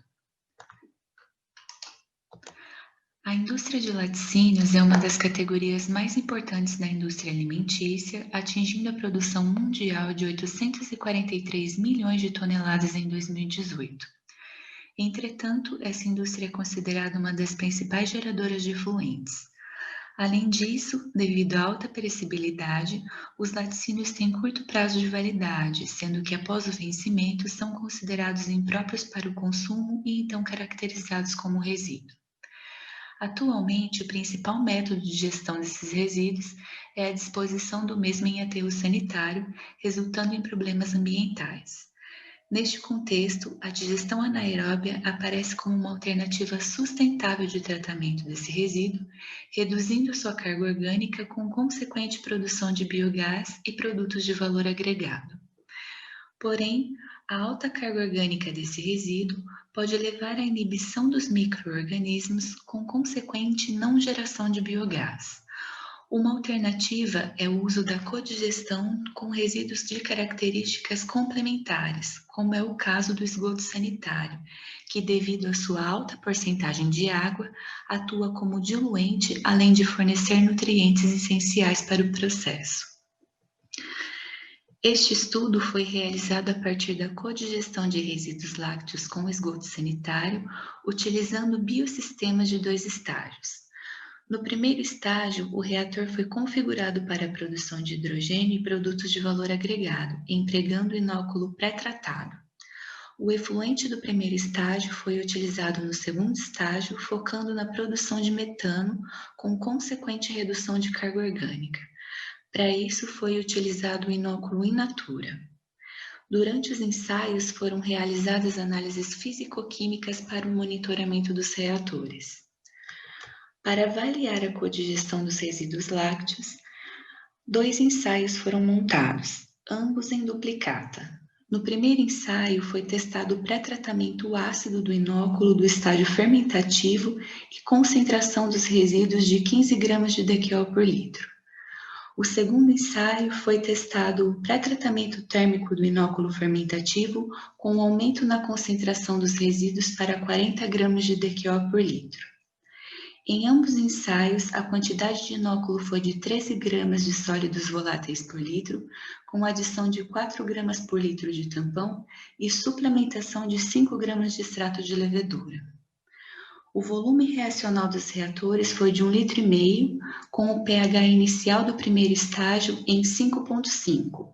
A indústria de laticínios é uma das categorias mais importantes da indústria alimentícia, atingindo a produção mundial de 843 milhões de toneladas em 2018. Entretanto, essa indústria é considerada uma das principais geradoras de efluentes. Além disso, devido à alta perecibilidade, os laticínios têm curto prazo de validade, sendo que após o vencimento são considerados impróprios para o consumo e então caracterizados como resíduo. Atualmente, o principal método de gestão desses resíduos é a disposição do mesmo em aterro sanitário, resultando em problemas ambientais. Neste contexto, a digestão anaeróbia aparece como uma alternativa sustentável de tratamento desse resíduo, reduzindo sua carga orgânica com consequente produção de biogás e produtos de valor agregado. Porém, a alta carga orgânica desse resíduo pode levar à inibição dos micro-organismos com consequente não geração de biogás. Uma alternativa é o uso da codigestão com resíduos de características complementares, como é o caso do esgoto sanitário, que devido à sua alta porcentagem de água, atua como diluente, além de fornecer nutrientes essenciais para o processo. Este estudo foi realizado a partir da codigestão de resíduos lácteos com esgoto sanitário, utilizando biosistemas de 2 estágios. No primeiro estágio, o reator foi configurado para a produção de hidrogênio e produtos de valor agregado, empregando inóculo pré-tratado. O efluente do primeiro estágio foi utilizado no segundo estágio, focando na produção de metano, com consequente redução de carga orgânica. Para isso, foi utilizado o inóculo in natura. Durante os ensaios, foram realizadas análises físico-químicas para o monitoramento dos reatores. Para avaliar a codigestão dos resíduos lácteos, 2 ensaios foram montados, ambos em duplicata. No primeiro ensaio, foi testado o pré-tratamento ácido do inóculo do estágio fermentativo e concentração dos resíduos de 15 gramas de DQO por litro. O segundo ensaio foi testado o pré-tratamento térmico do inóculo fermentativo com um aumento na concentração dos resíduos para 40 gramas de DQO por litro. Em ambos os ensaios, a quantidade de inóculo foi de 13 gramas de sólidos voláteis por litro, com adição de 4 gramas por litro de tampão e suplementação de 5 gramas de extrato de levedura. O volume reacional dos reatores foi de 1,5 litro, com o pH inicial do primeiro estágio em 5,5.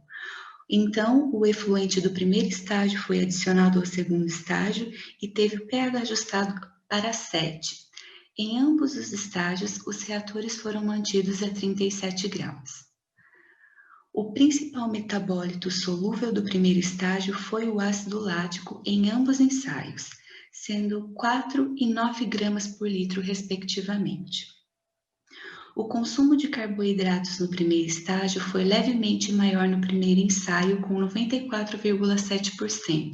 Então, o efluente do primeiro estágio foi adicionado ao segundo estágio e teve o pH ajustado para 7. Em ambos os estágios, os reatores foram mantidos a 37 graus. O principal metabólito solúvel do primeiro estágio foi o ácido lático em ambos ensaios, sendo 4 e 9 gramas por litro, respectivamente. O consumo de carboidratos no primeiro estágio foi levemente maior no primeiro ensaio, com 94,7%,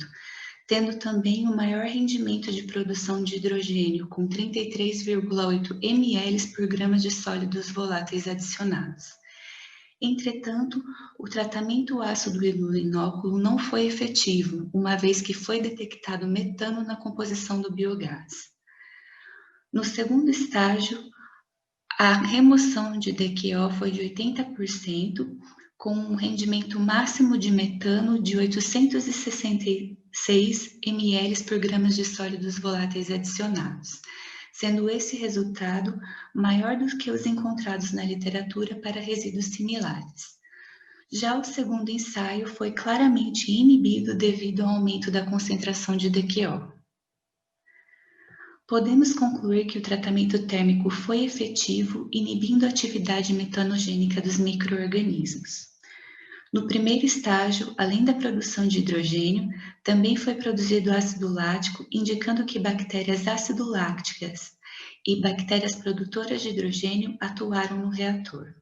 tendo também o maior rendimento de produção de hidrogênio, com 33,8 ml por grama de sólidos voláteis adicionados. Entretanto, o tratamento ácido do inóculo não foi efetivo, uma vez que foi detectado metano na composição do biogás. No segundo estágio, A remoção de DQO foi de 80%, com um rendimento máximo de metano de 866 ml por gramas de sólidos voláteis adicionados, sendo esse resultado maior do que os encontrados na literatura para resíduos similares. Já o segundo ensaio foi claramente inibido devido ao aumento da concentração de DQO. Podemos concluir que o tratamento térmico foi efetivo, inibindo a atividade metanogênica dos micro-organismos. No primeiro estágio, além da produção de hidrogênio, também foi produzido ácido lático, indicando que bactérias ácido-lácticas e bactérias produtoras de hidrogênio atuaram no reator.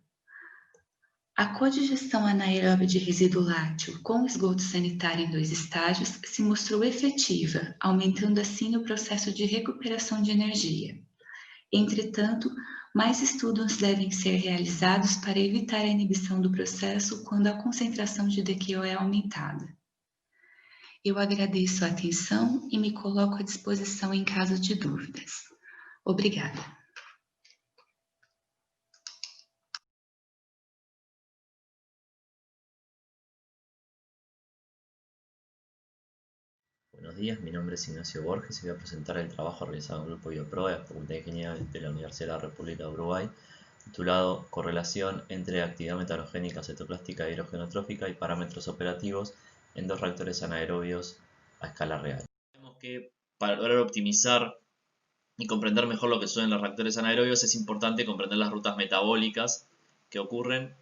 A codigestão anaeróbica de resíduo lácteo com esgoto sanitário em 2 estágios se mostrou efetiva, aumentando assim o processo de recuperação de energia. Entretanto, mais estudos devem ser realizados para evitar a inibição do processo quando a concentração de DQO é aumentada. Eu agradeço a atenção e me coloco à disposição em caso de dúvidas. Obrigada. Buenos días, mi nombre es Ignacio Borges y voy a presentar el trabajo realizado en el Grupo BioPro de la Facultad de Ingeniería de la Universidad de la República de Uruguay, titulado Correlación entre actividad metanogénica citoclástica e hidrogenotrófica y parámetros operativos en 2 reactores anaerobios a escala real. Vemos que para lograr optimizar y comprender mejor lo que sucede en los reactores anaerobios es importante comprender las rutas metabólicas que ocurren,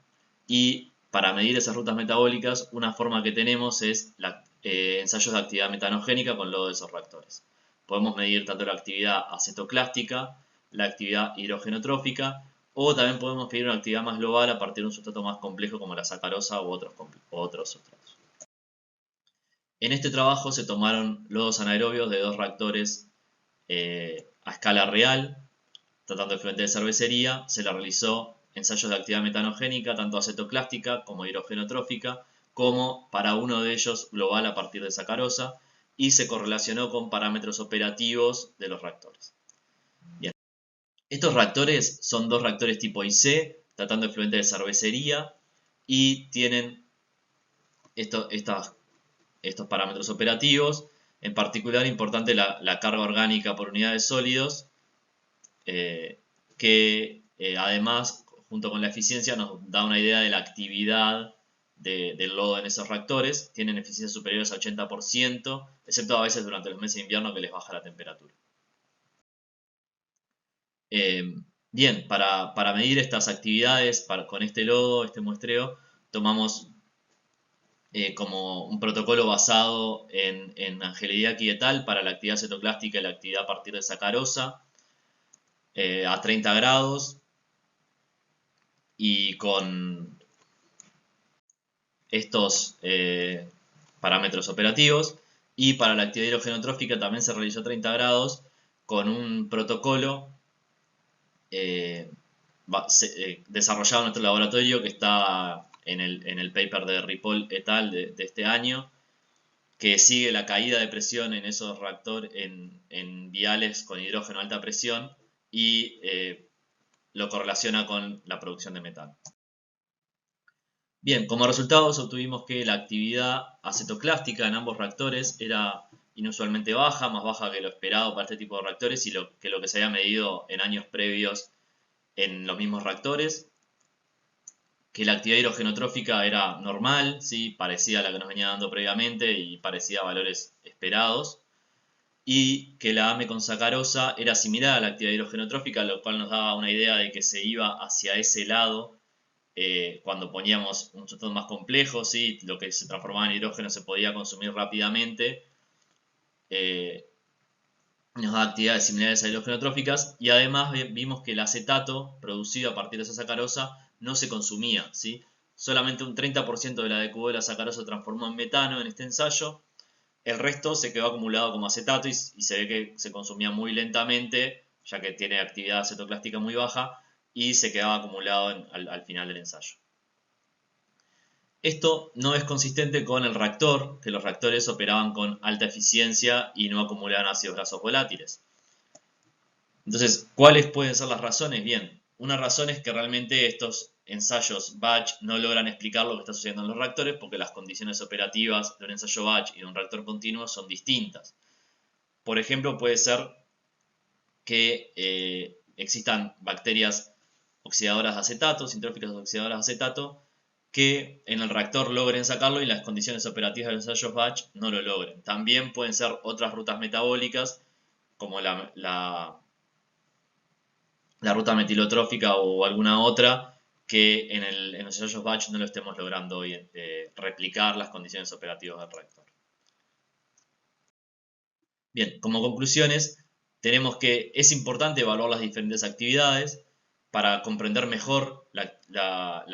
y para medir esas rutas metabólicas una forma que tenemos es ensayos de actividad metanogénica con lodo de esos reactores. Podemos medir tanto la actividad acetoclástica, la actividad hidrogenotrófica, o también podemos pedir una actividad más global a partir de un sustrato más complejo como la sacarosa u otros sustratos. En este trabajo se tomaron lodos anaerobios de 2 reactores a escala real, tratando de efluente de cervecería. Se le realizó ensayos de actividad metanogénica, tanto acetoclástica como hidrogenotrófica, como para uno de ellos global a partir de sacarosa, y se correlacionó con parámetros operativos de los reactores. Bien. Estos reactores son 2 reactores tipo IC, tratando de efluente de cervecería, y tienen estos parámetros operativos. En particular, importante la carga orgánica por unidad de sólidos, que además, junto con la eficiencia, nos da una idea de la actividad del lodo en esos reactores. Tienen eficiencias superiores al 80%, excepto a veces durante los meses de invierno que les baja la temperatura. Bien, para medir estas actividades con este lodo, este muestreo, tomamos como un protocolo basado en Angelidiaki et al. Para la actividad citoclástica y la actividad a partir de sacarosa a 30 grados y con estos parámetros operativos. Y para la actividad hidrogenotrófica también se realizó a 30 grados con un protocolo desarrollado en nuestro laboratorio, que está en el paper de Ripoll et al. de este año, que sigue la caída de presión en esos reactores, en viales con hidrógeno a alta presión, y lo correlaciona con la producción de metano. Bien, como resultados obtuvimos que la actividad acetoclástica en ambos reactores era inusualmente baja, más baja que lo esperado para este tipo de reactores y lo que se había medido en años previos en los mismos reactores. Que la actividad hidrogenotrófica era normal, ¿sí? Parecida a la que nos venía dando previamente y parecida a valores esperados. Y que la AME con sacarosa era similar a la actividad hidrogenotrófica, lo cual nos daba una idea de que se iba hacia ese lado cuando poníamos un sustrato más complejo, ¿sí? Lo que se transformaba en hidrógeno se podía consumir rápidamente. Nos da actividades similares a hidrogenotróficas, y además vimos que el acetato producido a partir de esa sacarosa no se consumía, ¿sí? Solamente un 30% de la DQO de la sacarosa se transformó en metano en este ensayo. El resto se quedó acumulado como acetato y se ve que se consumía muy lentamente, ya que tiene actividad acetoclástica muy baja, y se quedaba acumulado al final del ensayo. Esto no es consistente con el reactor, que los reactores operaban con alta eficiencia y no acumulaban ácidos grasos volátiles. Entonces, ¿cuáles pueden ser las razones? Bien, una razón es que realmente estos ensayos batch no logran explicar lo que está sucediendo en los reactores porque las condiciones operativas de un ensayo batch y de un reactor continuo son distintas. Por ejemplo, puede ser que existan bacterias oxidadoras de acetato, sintróficas oxidadoras de acetato, que en el reactor logren sacarlo y las condiciones operativas de los ensayos batch no lo logren. También pueden ser otras rutas metabólicas, como la ruta metilotrófica o alguna otra, que en los ensayos batch no lo estemos logrando hoy, replicar las condiciones operativas del reactor. Bien, como conclusiones, tenemos que es importante evaluar las diferentes actividades para comprender mejor la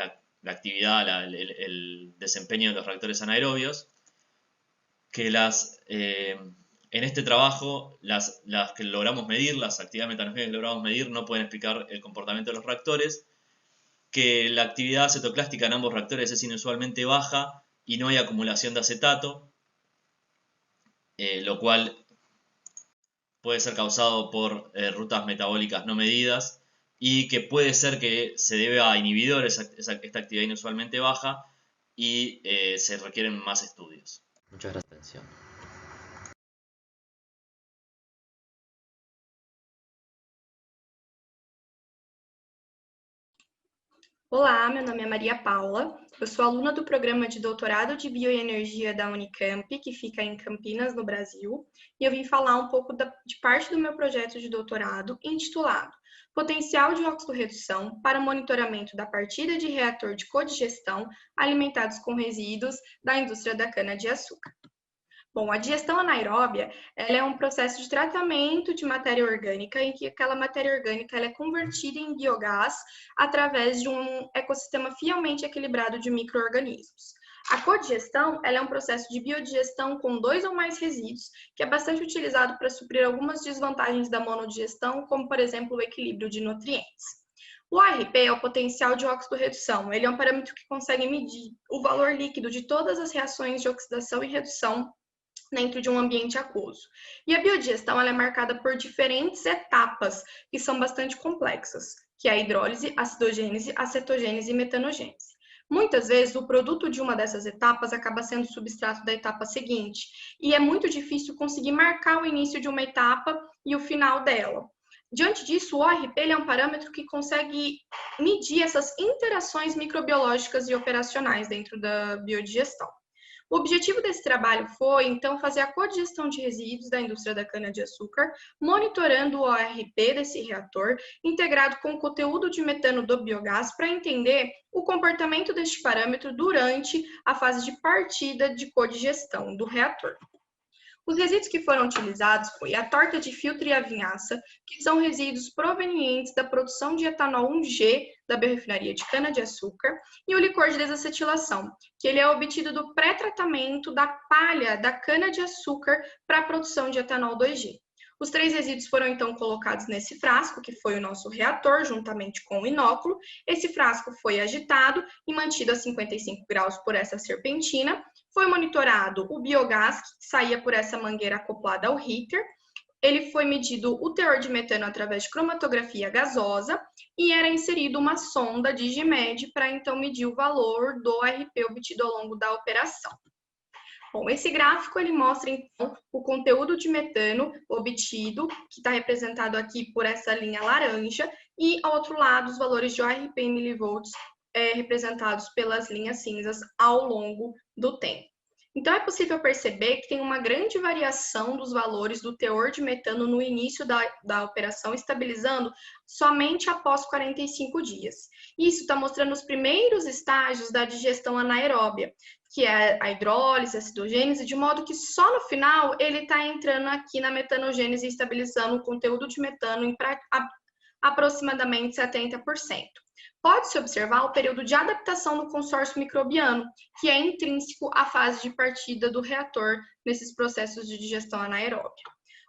actividad, el desempeño de los reactores anaerobios, que en este trabajo las que logramos medir, las actividades metanogénicas que logramos medir no pueden explicar el comportamiento de los reactores, que la actividad acetoclástica en ambos reactores es inusualmente baja y no hay acumulación de acetato, lo cual puede ser causado por rutas metabólicas no medidas y que puede ser que se debe a inhibidores esta actividad inusualmente baja y se requieren más estudios. Muchas gracias por la atención. Olá, meu nome é Maria Paula, eu sou aluna do programa de doutorado de Bioenergia da Unicamp, que fica em Campinas, no Brasil, e eu vim falar um pouco de parte do meu projeto de doutorado intitulado Potencial de Oxidorredução para monitoramento da partida de reator de codigestão alimentados com resíduos da indústria da cana-de-açúcar. Bom, a digestão anaeróbia ela é um processo de tratamento de matéria orgânica em que aquela matéria orgânica ela é convertida em biogás através de um ecossistema fielmente equilibrado de micro-organismos. A codigestão ela é um processo de biodigestão com 2 ou mais resíduos, que é bastante utilizado para suprir algumas desvantagens da monodigestão, como, por exemplo, o equilíbrio de nutrientes. O ARP é o potencial de oxidorredução. Ele é um parâmetro que consegue medir o valor líquido de todas as reações de oxidação e redução dentro de um ambiente aquoso. E a biodigestão ela é marcada por diferentes etapas que são bastante complexas, que é a hidrólise, acidogênese, acetogênese e metanogênese. Muitas vezes, o produto de uma dessas etapas acaba sendo substrato da etapa seguinte, e é muito difícil conseguir marcar o início de uma etapa e o final dela. Diante disso, o ORP é um parâmetro que consegue medir essas interações microbiológicas e operacionais dentro da biodigestão. O objetivo desse trabalho foi, então, fazer a codigestão de resíduos da indústria da cana-de-açúcar, monitorando o ORP desse reator, integrado com o conteúdo de metano do biogás, para entender o comportamento deste parâmetro durante a fase de partida de codigestão do reator. Os resíduos que foram utilizados foi a torta de filtro e a vinhaça, que são resíduos provenientes da produção de etanol 1G da biorefinaria de cana-de-açúcar, e o licor de desacetilação, que ele é obtido do pré-tratamento da palha da cana-de-açúcar para a produção de etanol 2G. Os 3 resíduos foram então colocados nesse frasco, que foi o nosso reator, juntamente com o inóculo. Esse frasco foi agitado e mantido a 55 graus por essa serpentina. Foi monitorado o biogás que saía por essa mangueira acoplada ao heater. Ele foi medido o teor de metano através de cromatografia gasosa e era inserido uma sonda de GMED para então medir o valor do ARP obtido ao longo da operação. Bom, esse gráfico ele mostra então o conteúdo de metano obtido, que está representado aqui por essa linha laranja, e ao outro lado os valores de ORP em milivolts representados pelas linhas cinzas ao longo do tempo. Então, é possível perceber que tem uma grande variação dos valores do teor de metano no início da operação, estabilizando somente após 45 dias. Isso está mostrando os primeiros estágios da digestão anaeróbia, que é a hidrólise, a acidogênese, de modo que só no final ele está entrando aqui na metanogênese e estabilizando o conteúdo de metano em aproximadamente 70%. Pode-se observar o período de adaptação do consórcio microbiano, que é intrínseco à fase de partida do reator nesses processos de digestão anaeróbia.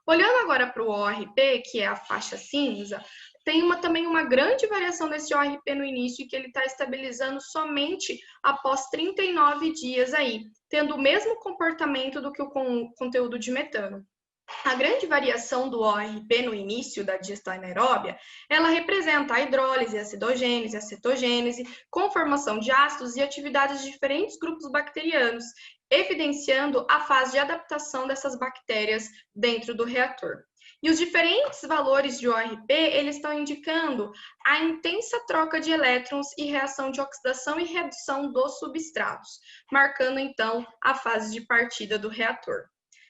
Olhando agora para o ORP, que é a faixa cinza, tem também uma grande variação desse ORP no início, e que ele está estabilizando somente após 39 dias aí, tendo o mesmo comportamento do que o conteúdo de metano. A grande variação do ORP no início da digestão anaeróbia, ela representa a hidrólise, a acidogênese, a cetogênese, conformação de ácidos e atividades de diferentes grupos bacterianos, evidenciando a fase de adaptação dessas bactérias dentro do reator. E os diferentes valores de ORP, eles estão indicando a intensa troca de elétrons e reação de oxidação e redução dos substratos, marcando então a fase de partida do reator.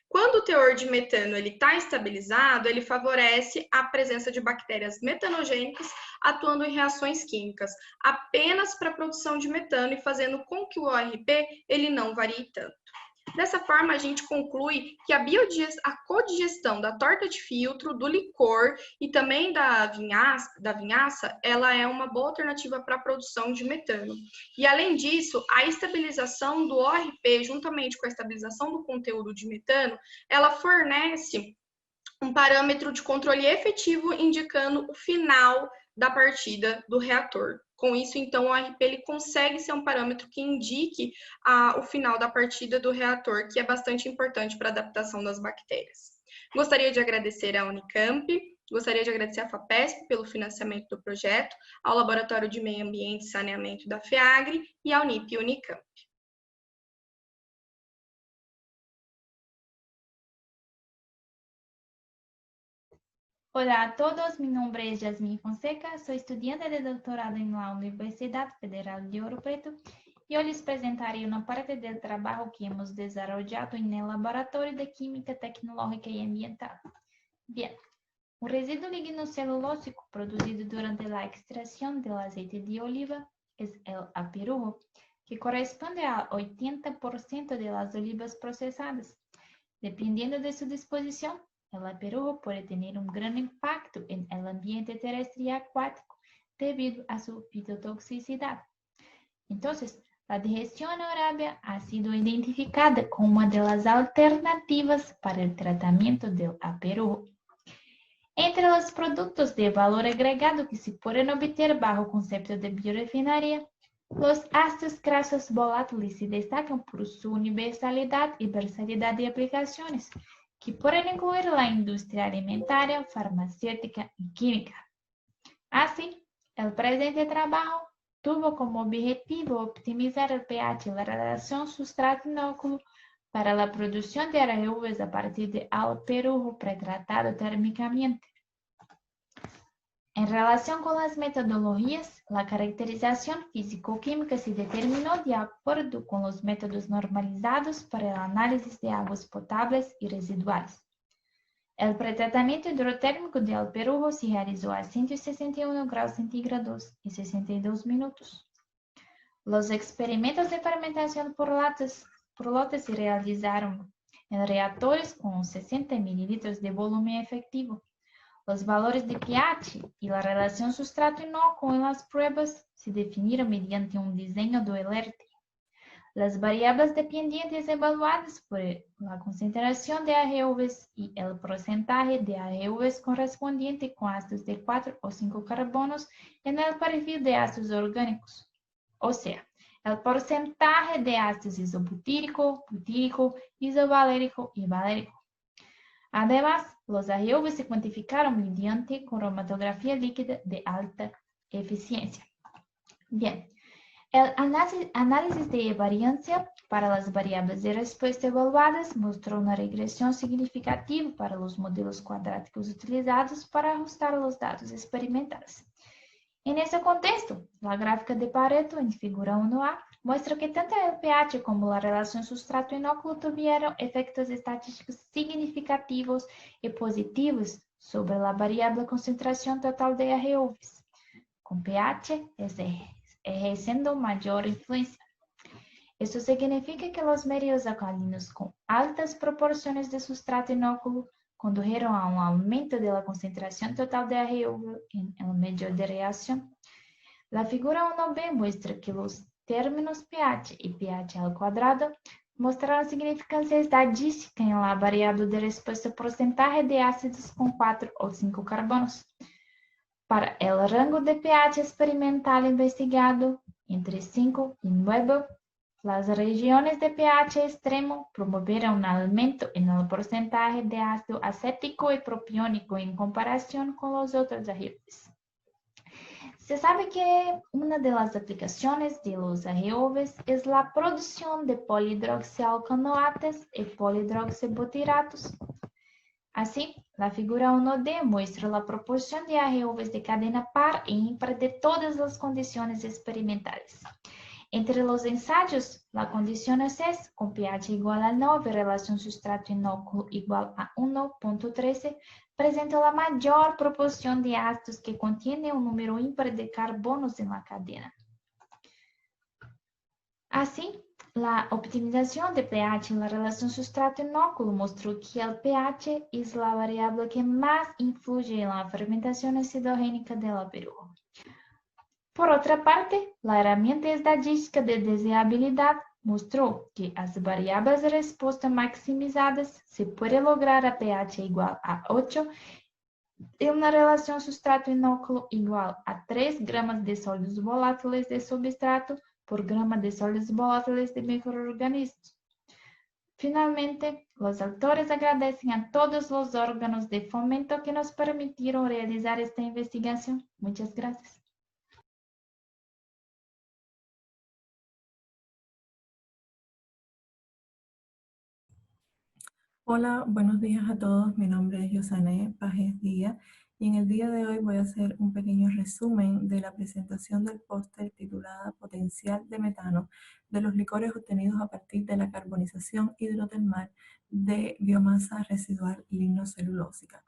Quando o teor de metano está estabilizado, ele favorece a presença de bactérias metanogênicas atuando em reações químicas, apenas para a produção de metano e fazendo com que o ORP ele não varie tanto. Dessa forma, a gente conclui que a codigestão da torta de filtro, do licor e também da vinhaça, ela é uma boa alternativa para a produção de metano. E, além disso, a estabilização do ORP, juntamente com a estabilização do conteúdo de metano, ela fornece um parâmetro de controle efetivo indicando o final da partida do reator. Com isso, então, o ORP ele consegue ser um parâmetro que indique o final da partida do reator, que é bastante importante para a adaptação das bactérias. Gostaria de agradecer à Unicamp, gostaria de agradecer à FAPESP pelo financiamento do projeto, ao Laboratório de Meio Ambiente e Saneamento da FEAGRE e à Unip e Unicamp. Hola a todos, mi nombre es Yasmin Fonseca, soy estudiante de doctorado en la Universidad Federal de Ouro Preto y hoy les presentaré una parte del trabajo que hemos desarrollado en el Laboratorio de Química Tecnológica y Ambiental. Bien, un residuo lignocelulósico producido durante la extracción del aceite de oliva es el aperujo, que corresponde al 80% de las olivas procesadas. Dependiendo de su disposición, el aperujo puede tener un gran impacto en el ambiente terrestre y acuático debido a su fitotoxicidad. Entonces, la digestión anaeróbica ha sido identificada como una de las alternativas para el tratamiento del aperujo. Entre los productos de valor agregado que se pueden obtener bajo concepto de biorefinaria, los ácidos grasos volátiles se destacan por su universalidad y versatilidad de aplicaciones, que pueden incluir la industria alimentaria, farmacéutica y química. Así, el presente trabajo tuvo como objetivo optimizar el pH y la relación sustrato-inóculo para la producción de ARVs a partir de aperujo pretratado térmicamente. En relación con las metodologías, la caracterización físico-química se determinó de acuerdo con los métodos normalizados para el análisis de aguas potables y residuales. El pretratamiento hidrotérmico de aperujo se realizó a 161 grados centígrados y 62 minutos. Los experimentos de fermentación por lotes se realizaron en reactores con 60 mililitros de volumen efectivo. Los valores de pH y la relación sustrato-inóculo en las pruebas se definieron mediante un diseño do ELERT. Las variables dependientes evaluadas por la concentración de ARVs y el porcentaje de ARVs correspondiente con ácidos de 4 o 5 carbonos en el perfil de ácidos orgánicos. O sea, el porcentaje de ácidos isobutírico, butírico, isovalérico y valérico. Además, los ARVs se cuantificaron mediante cromatografía líquida de alta eficiencia. Bien, el análisis de variancia para las variables de respuesta evaluadas mostró una regresión significativa para los modelos cuadráticos utilizados para ajustar los datos experimentados. En ese contexto, la gráfica de Pareto en figura 1A muestra que tanto el pH como la relación sustrato-inóculo tuvieron efectos estáticos significativos y positivos sobre la variable concentración total de ARVs, con pH ejerciendo mayor influencia. Esto significa que los medios alcalinos con altas proporciones de sustrato inóculo condujeron a un aumento de la concentración total de ARV en el medio de reacción. La figura 1b muestra que los términos pH y pH al cuadrado mostraron significancia estadística en la variable de respuesta porcentaje de ácidos con 4 o 5 carbonos. Para el rango de pH experimental investigado, entre 5 y 9, Las regiones de pH extremo promovieron un aumento en el porcentaje de ácido acético y propiónico en comparación con los otros AGVs. Se sabe que una de las aplicaciones de los AGVs es la producción de polihidroxialcanoates y polihidroxibutiratos. Así, la figura 1D muestra la proporción de AGVs de cadena par e ímpar de todas las condiciones experimentales. Entre los ensayos, la condición es con pH igual a 9, relación sustrato-inóculo igual a 1.13, presenta la mayor proporción de ácidos que contienen un número ímpar de carbonos en la cadena. Así, la optimización de pH en la relación sustrato-inóculo mostró que el pH es la variable que más influye en la fermentación acidogénica de la viruela. Por otra parte, la herramienta estadística de deseabilidad mostró que las variables de respuesta maximizadas se puede lograr a pH igual a 8 en una relación sustrato-inóculo igual a 3 gramos de sólidos volátiles de substrato por gramo de sólidos volátiles de microorganismos. Finalmente, los autores agradecen a todos los órganos de fomento que nos permitieron realizar esta investigación. Muchas gracias. Hola, buenos días a todos. Mi nombre es Yosané Pajes Díaz y en el día de hoy voy a hacer un pequeño resumen de la presentación del póster titulada Potencial de metano de los licores obtenidos a partir de la carbonización hidrotermal de biomasa residual lignocelulósica.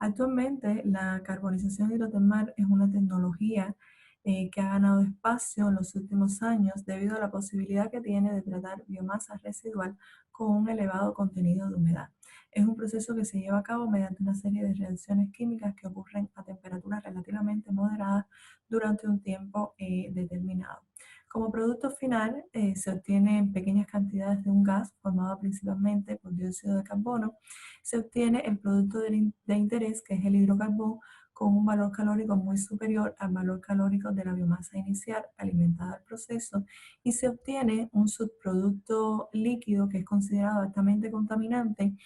Actualmente, la carbonización hidrotermal es una tecnología que ha ganado espacio en los últimos años debido a la posibilidad que tiene de tratar biomasa residual con un elevado contenido de humedad. Es un proceso que se lleva a cabo mediante una serie de reacciones químicas que ocurren a temperaturas relativamente moderadas durante un tiempo determinado. Como producto final se obtienen pequeñas cantidades de un gas formado principalmente por dióxido de carbono. Se obtiene el producto de interés, que es el hidrocarbón, con un valor calórico muy superior al valor calórico de la biomasa inicial alimentada al proceso, y se obtiene un subproducto líquido que es considerado altamente contaminante,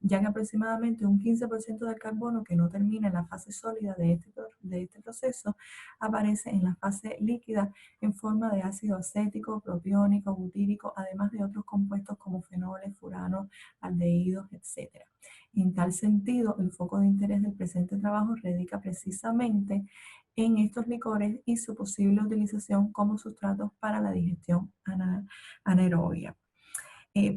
ya que aproximadamente un 15% del carbono que no termina en la fase sólida de este proceso aparece en la fase líquida en forma de ácido acético, propiónico, butírico, además de otros compuestos como fenoles, furanos, aldehídos, etc. En tal sentido, el foco de interés del presente trabajo radica precisamente en estos licores y su posible utilización como sustratos para la digestión anaerobia.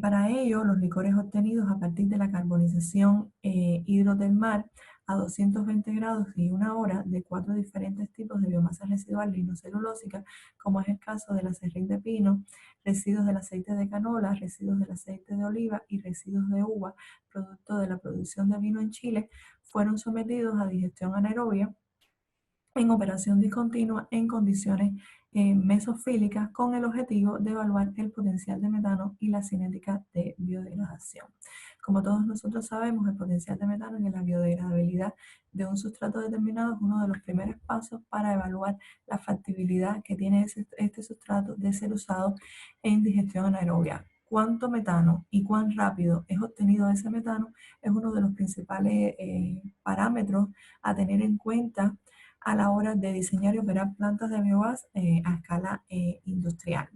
Para ello, los licores obtenidos a partir de la carbonización hidrotermal a 220 grados y 1 hora de 4 diferentes tipos de biomasa residual lignocelulósica, como es el caso del aserrín de pino, residuos del aceite de canola, residuos del aceite de oliva y residuos de uva, producto de la producción de vino en Chile, fueron sometidos a digestión anaerobia en operación discontinua en condiciones mesofílicas con el objetivo de evaluar el potencial de metano y la cinética de biodegradación. Como todos nosotros sabemos, el potencial de metano en la biodegradabilidad de un sustrato determinado es uno de los primeros pasos para evaluar la factibilidad que tiene este sustrato de ser usado en digestión anaerobia. Cuánto metano y cuán rápido es obtenido ese metano es uno de los principales parámetros a tener en cuenta a la hora de diseñar y operar plantas de biogás a escala industrial.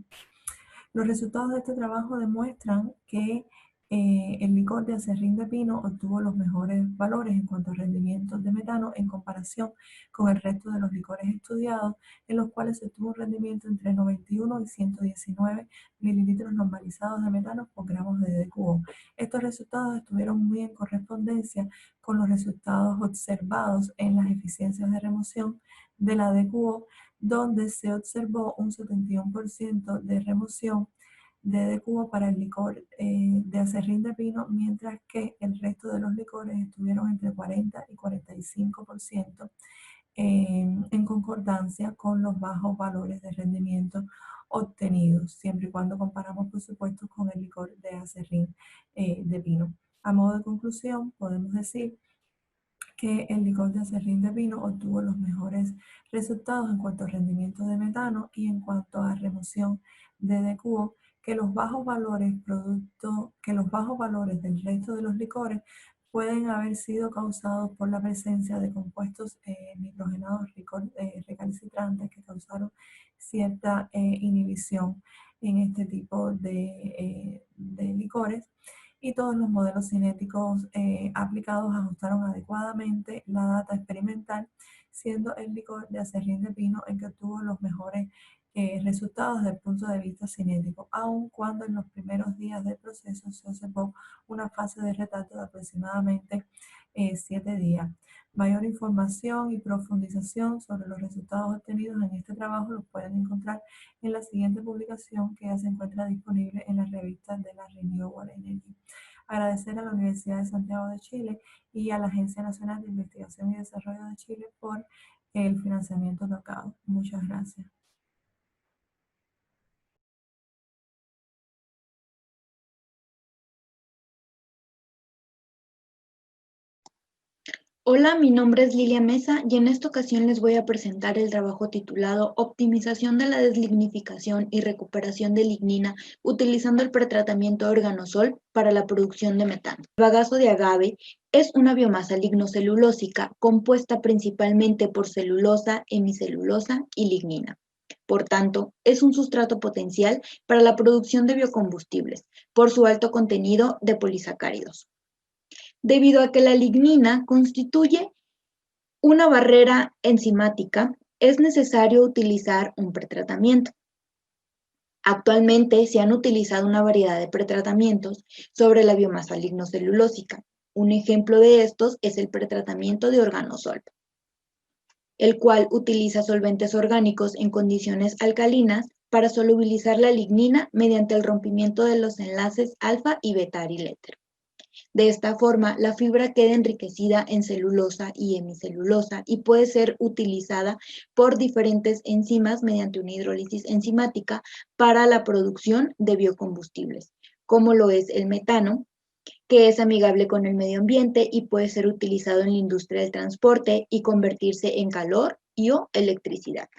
Los resultados de este trabajo demuestran que el licor de aserrín de pino obtuvo los mejores valores en cuanto a rendimientos de metano en comparación con el resto de los licores estudiados, en los cuales se obtuvo un rendimiento entre 91 y 119 mililitros normalizados de metano por gramos de DQO. Estos resultados estuvieron muy en correspondencia con los resultados observados en las eficiencias de remoción de la DQO, donde se observó un 71% de remoción de DQO para el licor de aserrín de pino, mientras que el resto de los licores estuvieron entre 40 y 45% en concordancia con los bajos valores de rendimiento obtenidos, siempre y cuando comparamos, por supuesto, con el licor de aserrín de pino. A modo de conclusión, podemos decir que el licor de aserrín de pino obtuvo los mejores resultados en cuanto a rendimiento de metano y en cuanto a remoción de DQO, que que los bajos valores del resto de los licores pueden haber sido causados por la presencia de compuestos nitrogenados recalcitrantes que causaron cierta inhibición en este tipo de licores, y todos los modelos cinéticos aplicados ajustaron adecuadamente la data experimental, siendo el licor de acerrín de pino el que obtuvo los mejores resultados desde el punto de vista cinético, aun cuando en los primeros días del proceso se observó una fase de retardo de aproximadamente 7 días. Mayor información y profundización sobre los resultados obtenidos en este trabajo los pueden encontrar en la siguiente publicación, que ya se encuentra disponible en la revista de la Renewable Energy. Agradecer a la Universidad de Santiago de Chile y a la Agencia Nacional de Investigación y Desarrollo de Chile por el financiamiento otorgado. Muchas gracias. Hola, mi nombre es Lilia Mesa y en esta ocasión les voy a presentar el trabajo titulado Optimización de la deslignificación y recuperación de lignina utilizando el pretratamiento de organosol para la producción de metano. El bagazo de agave es una biomasa lignocelulósica compuesta principalmente por celulosa, hemicelulosa y lignina. Por tanto, es un sustrato potencial para la producción de biocombustibles por su alto contenido de polisacáridos. Debido a que la lignina constituye una barrera enzimática, es necesario utilizar un pretratamiento. Actualmente se han utilizado una variedad de pretratamientos sobre la biomasa lignocelulósica. Un ejemplo de estos es el pretratamiento de organosol, el cual utiliza solventes orgánicos en condiciones alcalinas para solubilizar la lignina mediante el rompimiento de los enlaces alfa y beta arilétero. De esta forma, la fibra queda enriquecida en celulosa y hemicelulosa y puede ser utilizada por diferentes enzimas mediante una hidrólisis enzimática para la producción de biocombustibles, como lo es el metano, que es amigable con el medio ambiente y puede ser utilizado en la industria del transporte y convertirse en calor o electricidad.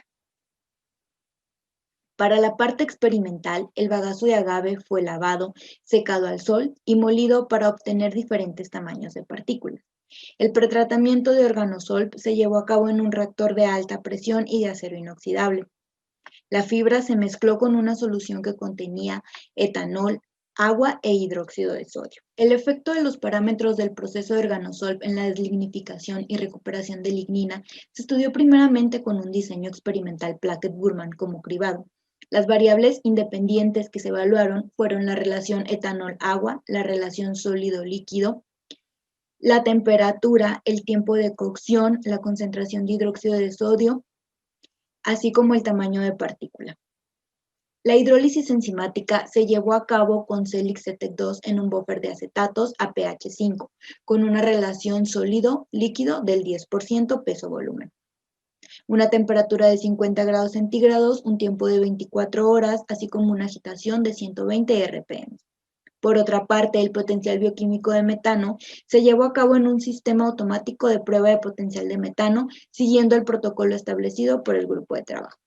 Para la parte experimental, el bagazo de agave fue lavado, secado al sol y molido para obtener diferentes tamaños de partículas. El pretratamiento de organosol se llevó a cabo en un reactor de alta presión y de acero inoxidable. La fibra se mezcló con una solución que contenía etanol, agua e hidróxido de sodio. El efecto de los parámetros del proceso de organosol en la deslignificación y recuperación de lignina se estudió primeramente con un diseño experimental Plackett-Burman como cribado. Las variables independientes que se evaluaron fueron la relación etanol-agua, la relación sólido-líquido, la temperatura, el tiempo de cocción, la concentración de hidróxido de sodio, así como el tamaño de partícula. La hidrólisis enzimática se llevó a cabo con Celix-CETEC2 en un buffer de acetatos a pH 5, con una relación sólido-líquido del 10% peso-volumen. Una temperatura de 50 grados centígrados, un tiempo de 24 horas, así como una agitación de 120 RPM. Por otra parte, el potencial bioquímico de metano se llevó a cabo en un sistema automático de prueba de potencial de metano, siguiendo el protocolo establecido por el grupo de trabajo.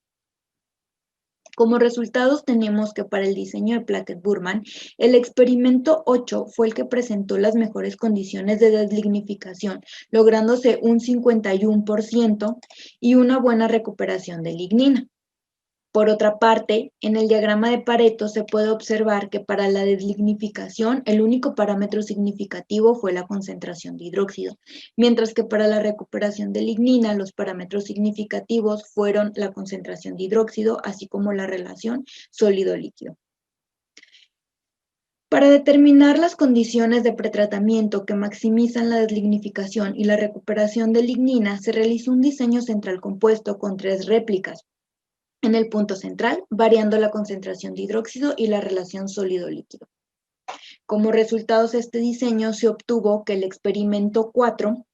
Como resultados tenemos que para el diseño de Plackett-Burman, el experimento 8 fue el que presentó las mejores condiciones de deslignificación, lográndose un 51% y una buena recuperación de lignina. Por otra parte, en el diagrama de Pareto se puede observar que para la deslignificación el único parámetro significativo fue la concentración de hidróxido, mientras que para la recuperación de lignina los parámetros significativos fueron la concentración de hidróxido, así como la relación sólido-líquido. Para determinar las condiciones de pretratamiento que maximizan la deslignificación y la recuperación de lignina, se realizó un diseño central compuesto con 3 réplicas en el punto central, variando la concentración de hidróxido y la relación sólido-líquido. Como resultados de este diseño, se obtuvo que el experimento 4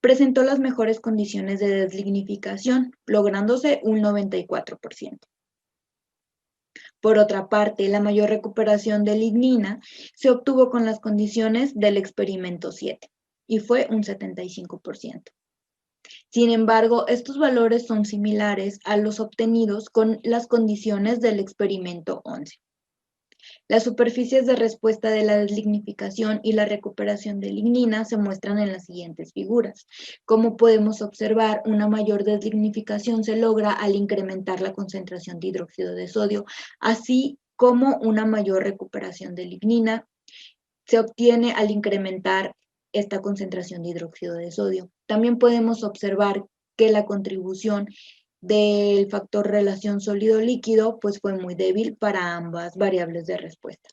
presentó las mejores condiciones de deslignificación, lográndose un 94%. Por otra parte, la mayor recuperación de lignina se obtuvo con las condiciones del experimento 7, y fue un 75%. Sin embargo, estos valores son similares a los obtenidos con las condiciones del experimento 11. Las superficies de respuesta de la deslignificación y la recuperación de lignina se muestran en las siguientes figuras. Como podemos observar, una mayor deslignificación se logra al incrementar la concentración de hidróxido de sodio, así como una mayor recuperación de lignina se obtiene al incrementar esta concentración de hidróxido de sodio. También podemos observar que la contribución del factor relación sólido-líquido pues fue muy débil para ambas variables de respuesta.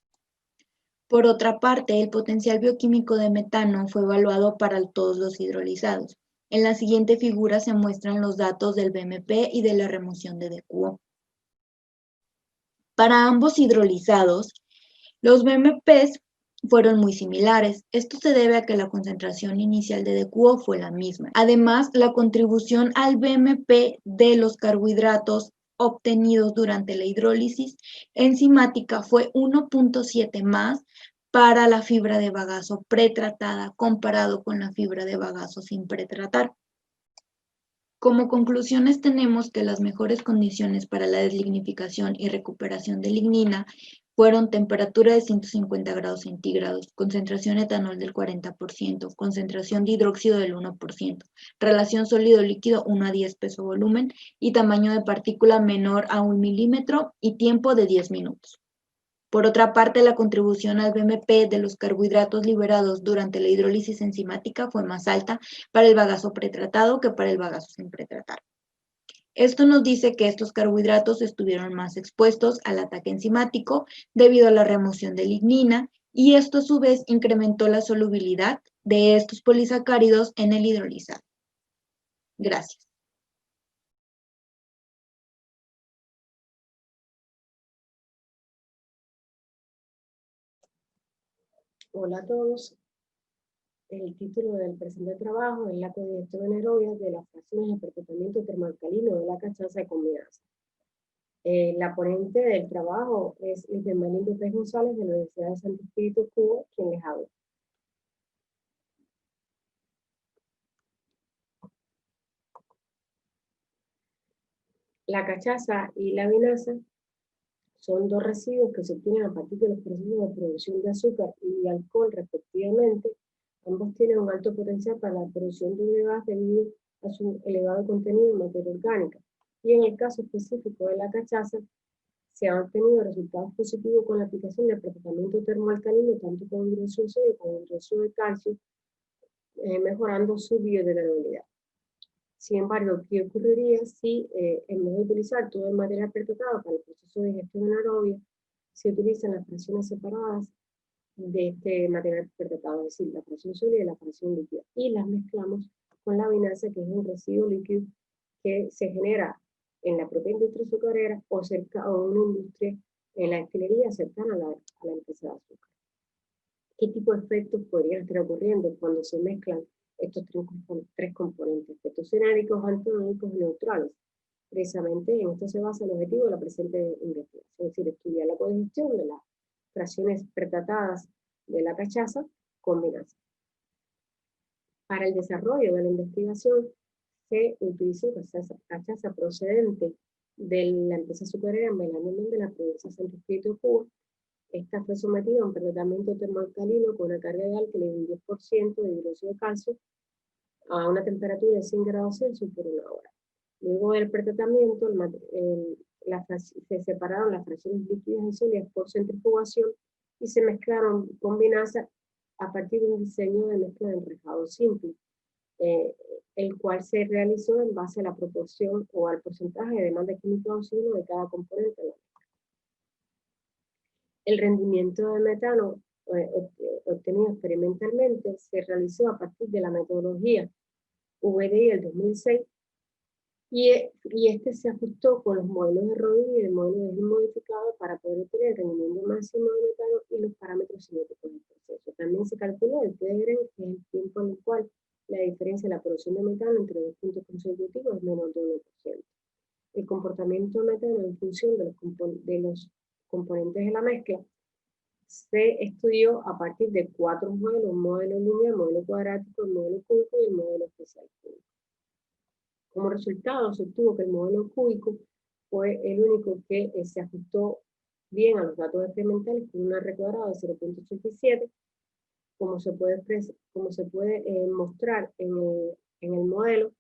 Por otra parte, el potencial bioquímico de metano fue evaluado para todos los hidrolizados. En la siguiente figura se muestran los datos del BMP y de la remoción de DQO. Para ambos hidrolizados, los BMPs fueron muy similares. Esto se debe a que la concentración inicial de DQO fue la misma. Además, la contribución al BMP de los carbohidratos obtenidos durante la hidrólisis enzimática fue 1.7 más para la fibra de bagazo pretratada comparado con la fibra de bagazo sin pretratar. Como conclusiones tenemos que las mejores condiciones para la deslignificación y recuperación de lignina fueron temperatura de 150 grados centígrados, concentración etanol del 40%, concentración de hidróxido del 1%, relación sólido-líquido 1 a 10 peso volumen y tamaño de partícula menor a 1 milímetro y tiempo de 10 minutos. Por otra parte, la contribución al BMP de los carbohidratos liberados durante la hidrólisis enzimática fue más alta para el bagazo pretratado que para el bagazo sin pretratar. Esto nos dice que estos carbohidratos estuvieron más expuestos al ataque enzimático debido a la remoción de lignina y esto a su vez incrementó la solubilidad de estos polisacáridos en el hidrolizado. Gracias. Hola a todos. El título del presente trabajo es la codigestión anaerobia de las fracciones de pretratamiento termoalcalino de la cachaza con measa. La ponente del trabajo es Ismael López González de la Universidad de Santo Espíritu, Cuba, quien les habla. La cachaza y la vinaza son dos residuos que se obtienen a partir de los procesos de producción de azúcar y alcohol respectivamente. Ambos tienen un alto potencial para la producción de biogás debido a su elevado contenido en materia orgánica. Y en el caso específico de la cachaza, se han obtenido resultados positivos con la aplicación del pretratamiento termoalcalino, tanto con hidróxido de sodio como hidróxido de calcio, mejorando su biodegradabilidad. Sin embargo, ¿qué ocurriría si en vez de utilizar todo el material pretratado para el proceso de digestión anaerobia, se utilizan las fracciones separadas de este material pretratado, es decir, la fracción sólida y la fracción líquida, y las mezclamos con la vinaza, que es un residuo líquido que se genera en la propia industria azucarera o cerca o en una industria en la destilería cercana a la empresa de azúcar? ¿Qué tipo de efectos podrían estar ocurriendo cuando se mezclan estos tres componentes, efectos cenáricos, antinómicos y neutrales? Precisamente en esto se basa el objetivo de la presente investigación, es decir, estudiar la codigestión de las fracciones pretratadas de la cachaza con vinaza. Para el desarrollo de la investigación se utilizó cachaza procedente de la empresa azucarera en Belamendón de la provincia de Santo Espíritu, Cuba. Esta fue sometida a un pretratamiento termoalcalino con una carga de álcool de un 10% de hidróxido de calcio a una temperatura de 100 grados Celsius por 1 hora. Luego del pretratamiento, se separaron las fracciones líquidas y sólidas por centrifugación y se mezclaron con vinaza a partir de un diseño de mezcla de enrejado simple, el cual se realizó en base a la proporción o al porcentaje de demanda química de oxígeno de cada componente de la mezcla. El rendimiento de metano obtenido experimentalmente se realizó a partir de la metodología VDI del 2006 y este se ajustó con los modelos de Rodin y el modelo de modificado para poder obtener el rendimiento máximo de metano y los parámetros cinéticos del proceso. También se calculó el T-Gren, que es el tiempo en el cual la diferencia de la producción de metano entre dos puntos consecutivos es menor de 1%. El comportamiento de metano en función de los componentes de la mezcla se estudió a partir de 4 modelos: un modelo lineal, el modelo cuadrático, el modelo cúbico y el modelo especial cúbico. Como resultado, se obtuvo que el modelo cúbico fue el único que se ajustó bien a los datos experimentales con un R cuadrado de 0.87, como se puede mostrar en el modelo,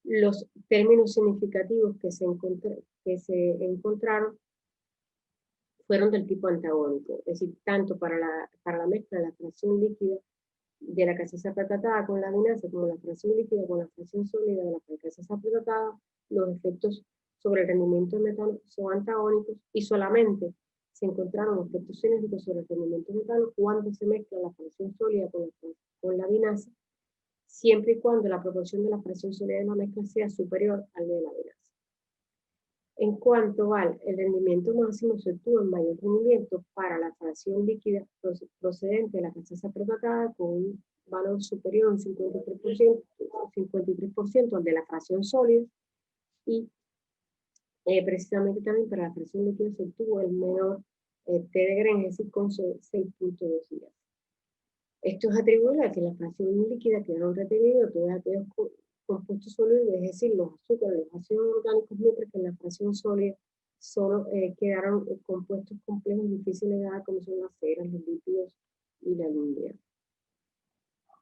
los términos significativos que se encontraron fueron del tipo antagónico, es decir, tanto para la mezcla de la fracción líquida de la cachaza pretatada con la vinasa como la fracción líquida con la fracción sólida de la cachaza pretatada, los efectos sobre el rendimiento de metano son antagónicos y solamente se encontraron efectos sinérgicos sobre el rendimiento de metano cuando se mezcla la fracción sólida con la vinasa, siempre y cuando la proporción de la fracción sólida de la mezcla sea superior al de la vinasa. En cuanto al rendimiento máximo, se obtuvo el mayor rendimiento para la fracción líquida procedente de la cachaza pretatada con un valor superior a un 53% al de la fracción sólida, y precisamente también para la fracción líquida se obtuvo el menor T de Gren, es decir, con 6.2 días. Esto es atribuible a que en la fracción líquida quedaron retenidos todos aquellos compuestos sólidos, es decir, los azúcares, los ácidos orgánicos, mientras que en la fracción sólida solo quedaron compuestos complejos difíciles de dar, como son las ceras, los lípidos y la lumina.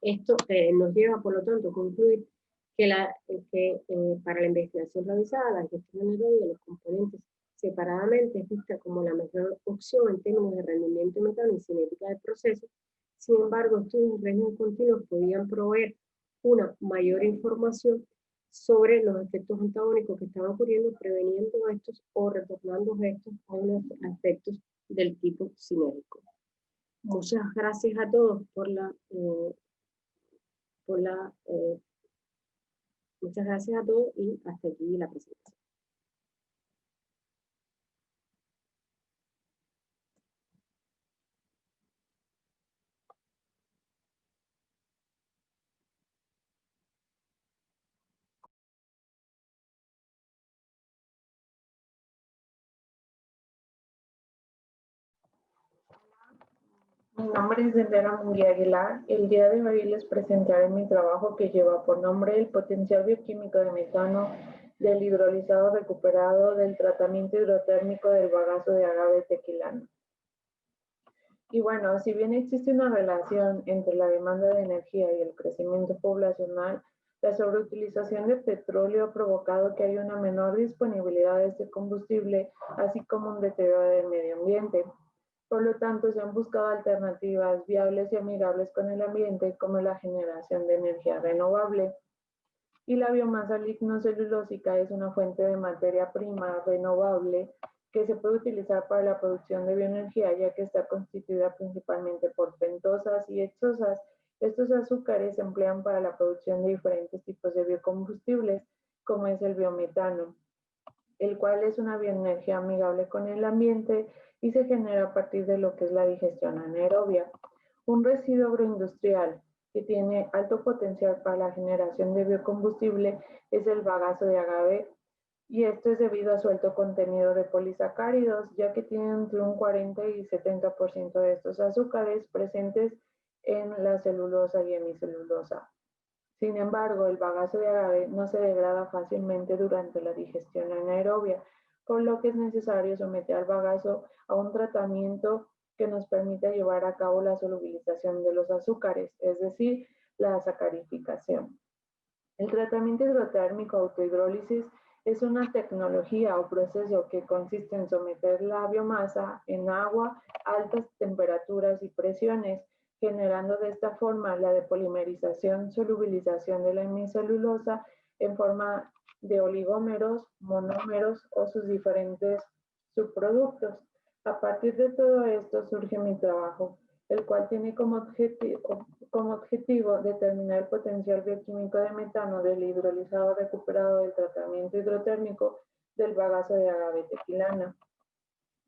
Esto nos lleva, por lo tanto, a concluir que para la investigación realizada, la digestión anaerobia de los componentes separadamente es vista como la mejor opción en términos de rendimiento de metano y cinética del proceso. Sin embargo, estudios en régimen continuo podían proveer una mayor información sobre los efectos antagónicos que estaban ocurriendo, preveniendo estos o retornando estos a unos aspectos del tipo sinérgico. Muchas gracias a todos muchas gracias a todos y hasta aquí la presentación. Mi nombre es Dendera Munguía Aguilar. El día de hoy les presentaré mi trabajo que lleva por nombre el potencial bioquímico de metano del hidrolizado recuperado del tratamiento hidrotérmico del bagazo de agave tequilano. Y bueno, si bien existe una relación entre la demanda de energía y el crecimiento poblacional, la sobreutilización de petróleo ha provocado que haya una menor disponibilidad de este combustible, así como un deterioro del medio ambiente. Por lo tanto, se han buscado alternativas viables y amigables con el ambiente, como la generación de energía renovable. Y la biomasa lignocelulósica es una fuente de materia prima renovable que se puede utilizar para la producción de bioenergía, ya que está constituida principalmente por pentosas y hexosas. Estos azúcares se emplean para la producción de diferentes tipos de biocombustibles, como es el biometano, el cual es una bioenergía amigable con el ambiente y se genera a partir de lo que es la digestión anaerobia. Un residuo agroindustrial que tiene alto potencial para la generación de biocombustible es el bagazo de agave, y esto es debido a su alto contenido de polisacáridos, ya que tiene entre un 40 y 70% de estos azúcares presentes en la celulosa y hemicelulosa. Sin embargo, el bagazo de agave no se degrada fácilmente durante la digestión anaerobia, por lo que es necesario someter al bagazo a un tratamiento que nos permita llevar a cabo la solubilización de los azúcares, es decir, la sacarificación. El tratamiento hidrotérmico autohidrólisis es una tecnología o proceso que consiste en someter la biomasa en agua a altas temperaturas y presiones, generando de esta forma la depolimerización, solubilización de la hemicelulosa en forma de oligómeros, monómeros o sus diferentes subproductos. A partir de todo esto surge mi trabajo, el cual tiene como objetivo determinar el potencial bioquímico de metano del hidrolizado recuperado del tratamiento hidrotérmico del bagazo de agave tequilana.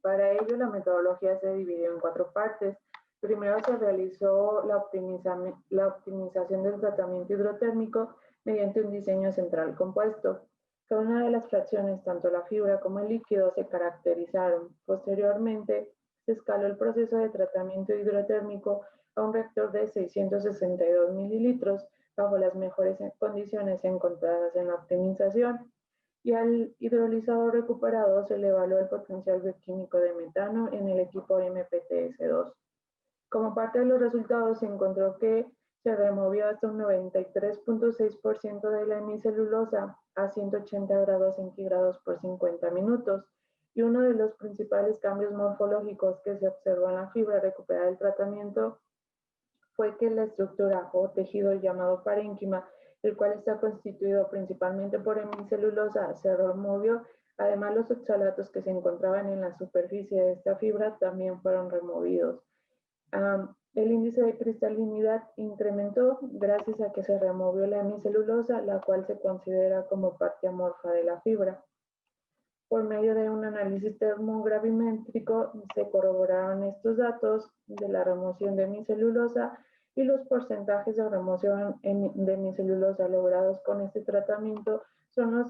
Para ello, la metodología se dividió en 4 partes. Primero se realizó la optimización del tratamiento hidrotérmico mediante un diseño central compuesto. Cada una de las fracciones, tanto la fibra como el líquido, se caracterizaron. Posteriormente, se escaló el proceso de tratamiento hidrotérmico a un reactor de 662 mililitros bajo las mejores condiciones encontradas en la optimización. y al hidrolizado recuperado se le evaluó el potencial bioquímico de metano en el equipo MPTS2. Como parte de los resultados se encontró que se removió hasta un 93.6% de la hemicelulosa a 180 grados centígrados por 50 minutos, y uno de los principales cambios morfológicos que se observó en la fibra recuperada del tratamiento fue que la estructura o tejido llamado parénquima, el cual está constituido principalmente por hemicelulosa, se removió. Además, los oxalatos que se encontraban en la superficie de esta fibra también fueron removidos. El índice de cristalinidad incrementó gracias a que se removió la hemicelulosa, la cual se considera como parte amorfa de la fibra. Por medio de un análisis termogravimétrico se corroboraron estos datos de la remoción de hemicelulosa, y los porcentajes de remoción de hemicelulosa logrados con este tratamiento son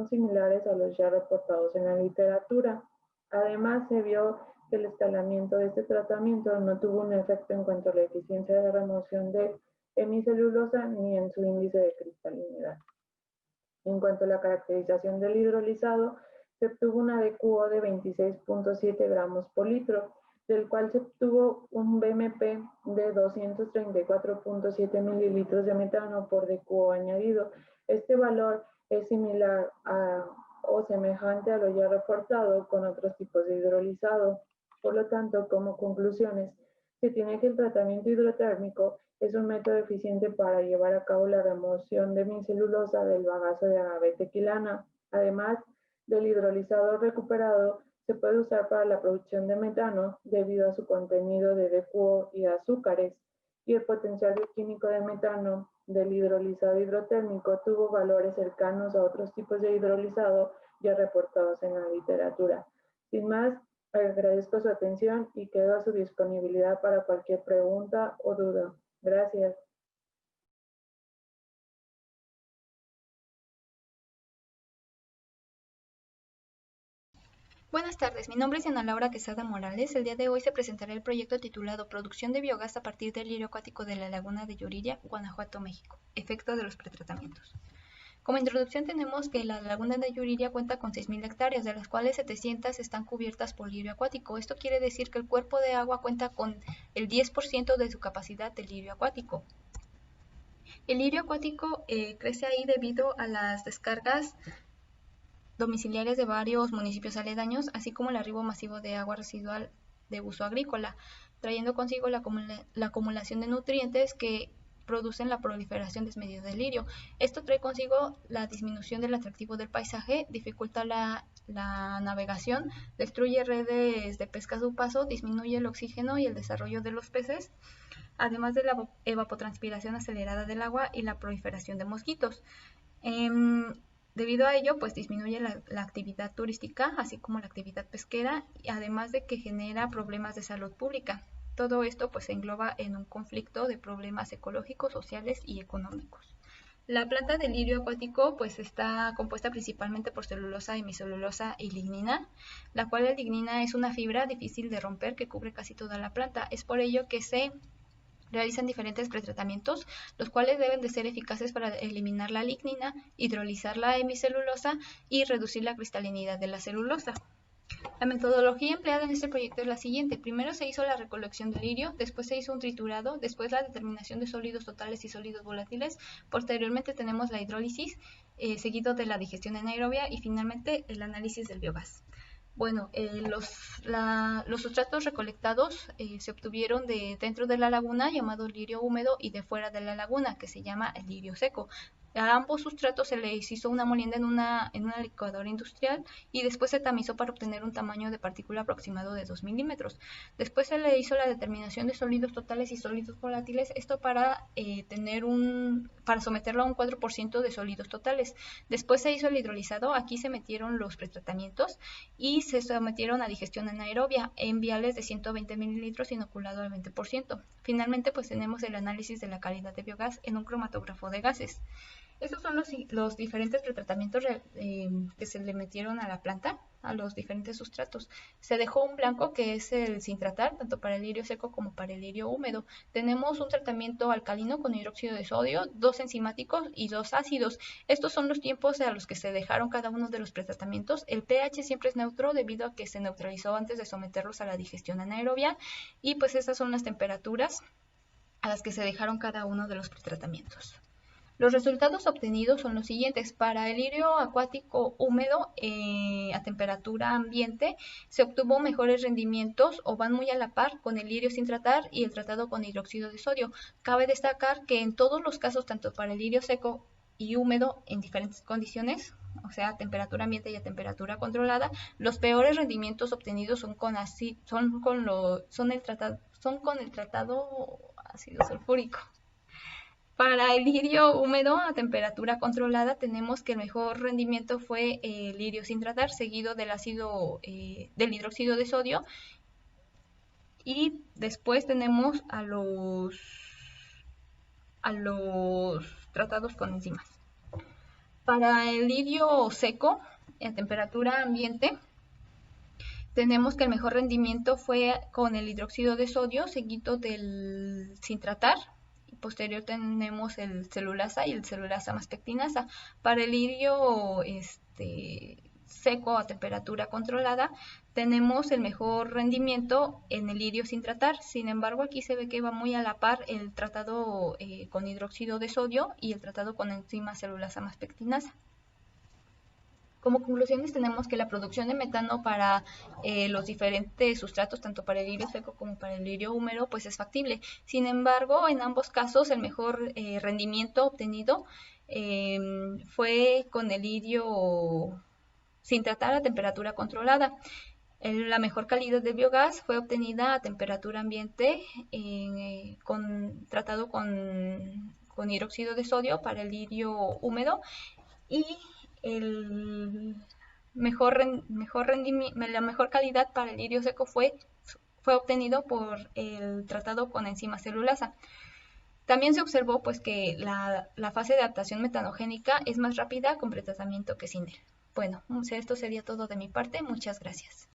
similares a los ya reportados en la literatura. Además, se vio que el escalamiento de este tratamiento no tuvo un efecto en cuanto a la eficiencia de remoción de hemicelulosa ni en su índice de cristalinidad. En cuanto a la caracterización del hidrolizado, se obtuvo una DQO de 26.7 gramos por litro, del cual se obtuvo un BMP de 234.7 mililitros de metano por DQO añadido. Este valor es similar o semejante a lo ya reportado con otros tipos de hidrolizado. Por lo tanto, como conclusiones, se tiene que el tratamiento hidrotérmico es un método eficiente para llevar a cabo la remoción de hemicelulosa del bagazo de agave tequilana. Además del hidrolizado recuperado, se puede usar para la producción de metano debido a su contenido de DQO y azúcares, y el potencial bioquímico de metano del hidrolizado hidrotérmico tuvo valores cercanos a otros tipos de hidrolizado ya reportados en la literatura. Sin más, agradezco su atención y quedo a su disponibilidad para cualquier pregunta o duda. Gracias. Buenas tardes, mi nombre es Ana Laura Quesada Morales. El día de hoy se presentará el proyecto titulado Producción de biogás a partir del lirio acuático de la laguna de Yuriria, Guanajuato, México. Efecto de los pretratamientos. Como introducción tenemos que la laguna de Yuriria cuenta con 6.000 hectáreas, de las cuales 700 están cubiertas por lirio acuático. Esto quiere decir que el cuerpo de agua cuenta con el 10% de su capacidad de lirio acuático. El lirio acuático crece ahí debido a las descargas domiciliarias de varios municipios aledaños, así como el arribo masivo de agua residual de uso agrícola, trayendo consigo la acumulación de nutrientes que producen la proliferación desmedida del lirio. Esto trae consigo la disminución del atractivo del paisaje, dificulta la navegación, destruye redes de pesca a su paso, disminuye el oxígeno y el desarrollo de los peces, además de la evapotranspiración acelerada del agua y la proliferación de mosquitos. Debido a ello, pues disminuye la actividad turística, así como la actividad pesquera, además de que genera problemas de salud pública. Todo esto pues se engloba en un conflicto de problemas ecológicos, sociales y económicos. La planta del lirio acuático pues está compuesta principalmente por celulosa, hemicelulosa y lignina, la cual la lignina es una fibra difícil de romper que cubre casi toda la planta. Es por ello que se realizan diferentes pretratamientos, los cuales deben de ser eficaces para eliminar la lignina, hidrolizar la hemicelulosa y reducir la cristalinidad de la celulosa. La metodología empleada en este proyecto es la siguiente. Primero se hizo la recolección del lirio, después se hizo un triturado, después la determinación de sólidos totales y sólidos volátiles, posteriormente tenemos la hidrólisis, seguido de la digestión anaerobia y finalmente el análisis del biogás. Bueno, los sustratos recolectados se obtuvieron de dentro de la laguna, llamado lirio húmedo, y de fuera de la laguna, que se llama el lirio seco. A ambos sustratos se les hizo una molienda en una licuadora industrial y después se tamizó para obtener un tamaño de partícula aproximado de 2 milímetros. Después se le hizo la determinación de sólidos totales y sólidos volátiles, esto para someterlo a un 4% de sólidos totales. Después se hizo el hidrolizado, aquí se metieron los pretratamientos y se sometieron a digestión anaerobia en viales de 120 mililitros inoculado al 20%. Finalmente pues tenemos el análisis de la calidad de biogás en un cromatógrafo de gases. Esos son los diferentes pretratamientos que se le metieron a la planta, a los diferentes sustratos. Se dejó un blanco que es el sin tratar, tanto para el lirio seco como para el lirio húmedo. Tenemos un tratamiento alcalino con hidróxido de sodio, 2 enzimáticos y 2 ácidos. Estos son los tiempos a los que se dejaron cada uno de los pretratamientos. El pH siempre es neutro debido a que se neutralizó antes de someterlos a la digestión anaerobia, y pues esas son las temperaturas a las que se dejaron cada uno de los pretratamientos. Los resultados obtenidos son los siguientes. Para el lirio acuático húmedo a temperatura ambiente se obtuvo mejores rendimientos o van muy a la par con el lirio sin tratar y el tratado con hidróxido de sodio. Cabe destacar que en todos los casos, tanto para el lirio seco y húmedo en diferentes condiciones, o sea, a temperatura ambiente y a temperatura controlada, los peores rendimientos obtenidos son con el tratado ácido sulfúrico. Para el lirio húmedo a temperatura controlada tenemos que el mejor rendimiento fue el lirio sin tratar, seguido del hidróxido de sodio, y después tenemos a los tratados con enzimas. Para el lirio seco a temperatura ambiente tenemos que el mejor rendimiento fue con el hidróxido de sodio, seguido del sin tratar. Posterior tenemos el celulasa y el celulasa más pectinasa. Para el lirio seco a temperatura controlada tenemos el mejor rendimiento en el lirio sin tratar. Sin embargo, aquí se ve que va muy a la par el tratado con hidróxido de sodio y el tratado con enzima celulasa más pectinasa. Como conclusiones tenemos que la producción de metano para los diferentes sustratos, tanto para el lirio seco como para el lirio húmedo, pues es factible. Sin embargo, en ambos casos el mejor rendimiento obtenido fue con el lirio sin tratar a temperatura controlada. La mejor calidad de biogás fue obtenida a temperatura ambiente tratado con hidróxido de sodio para el lirio húmedo, y la mejor calidad para el lirio seco fue obtenido por el tratado con enzima celulasa. También se observó pues que la fase de adaptación metanogénica es más rápida con pretratamiento que sin él. Bueno, esto sería todo de mi parte. Muchas gracias.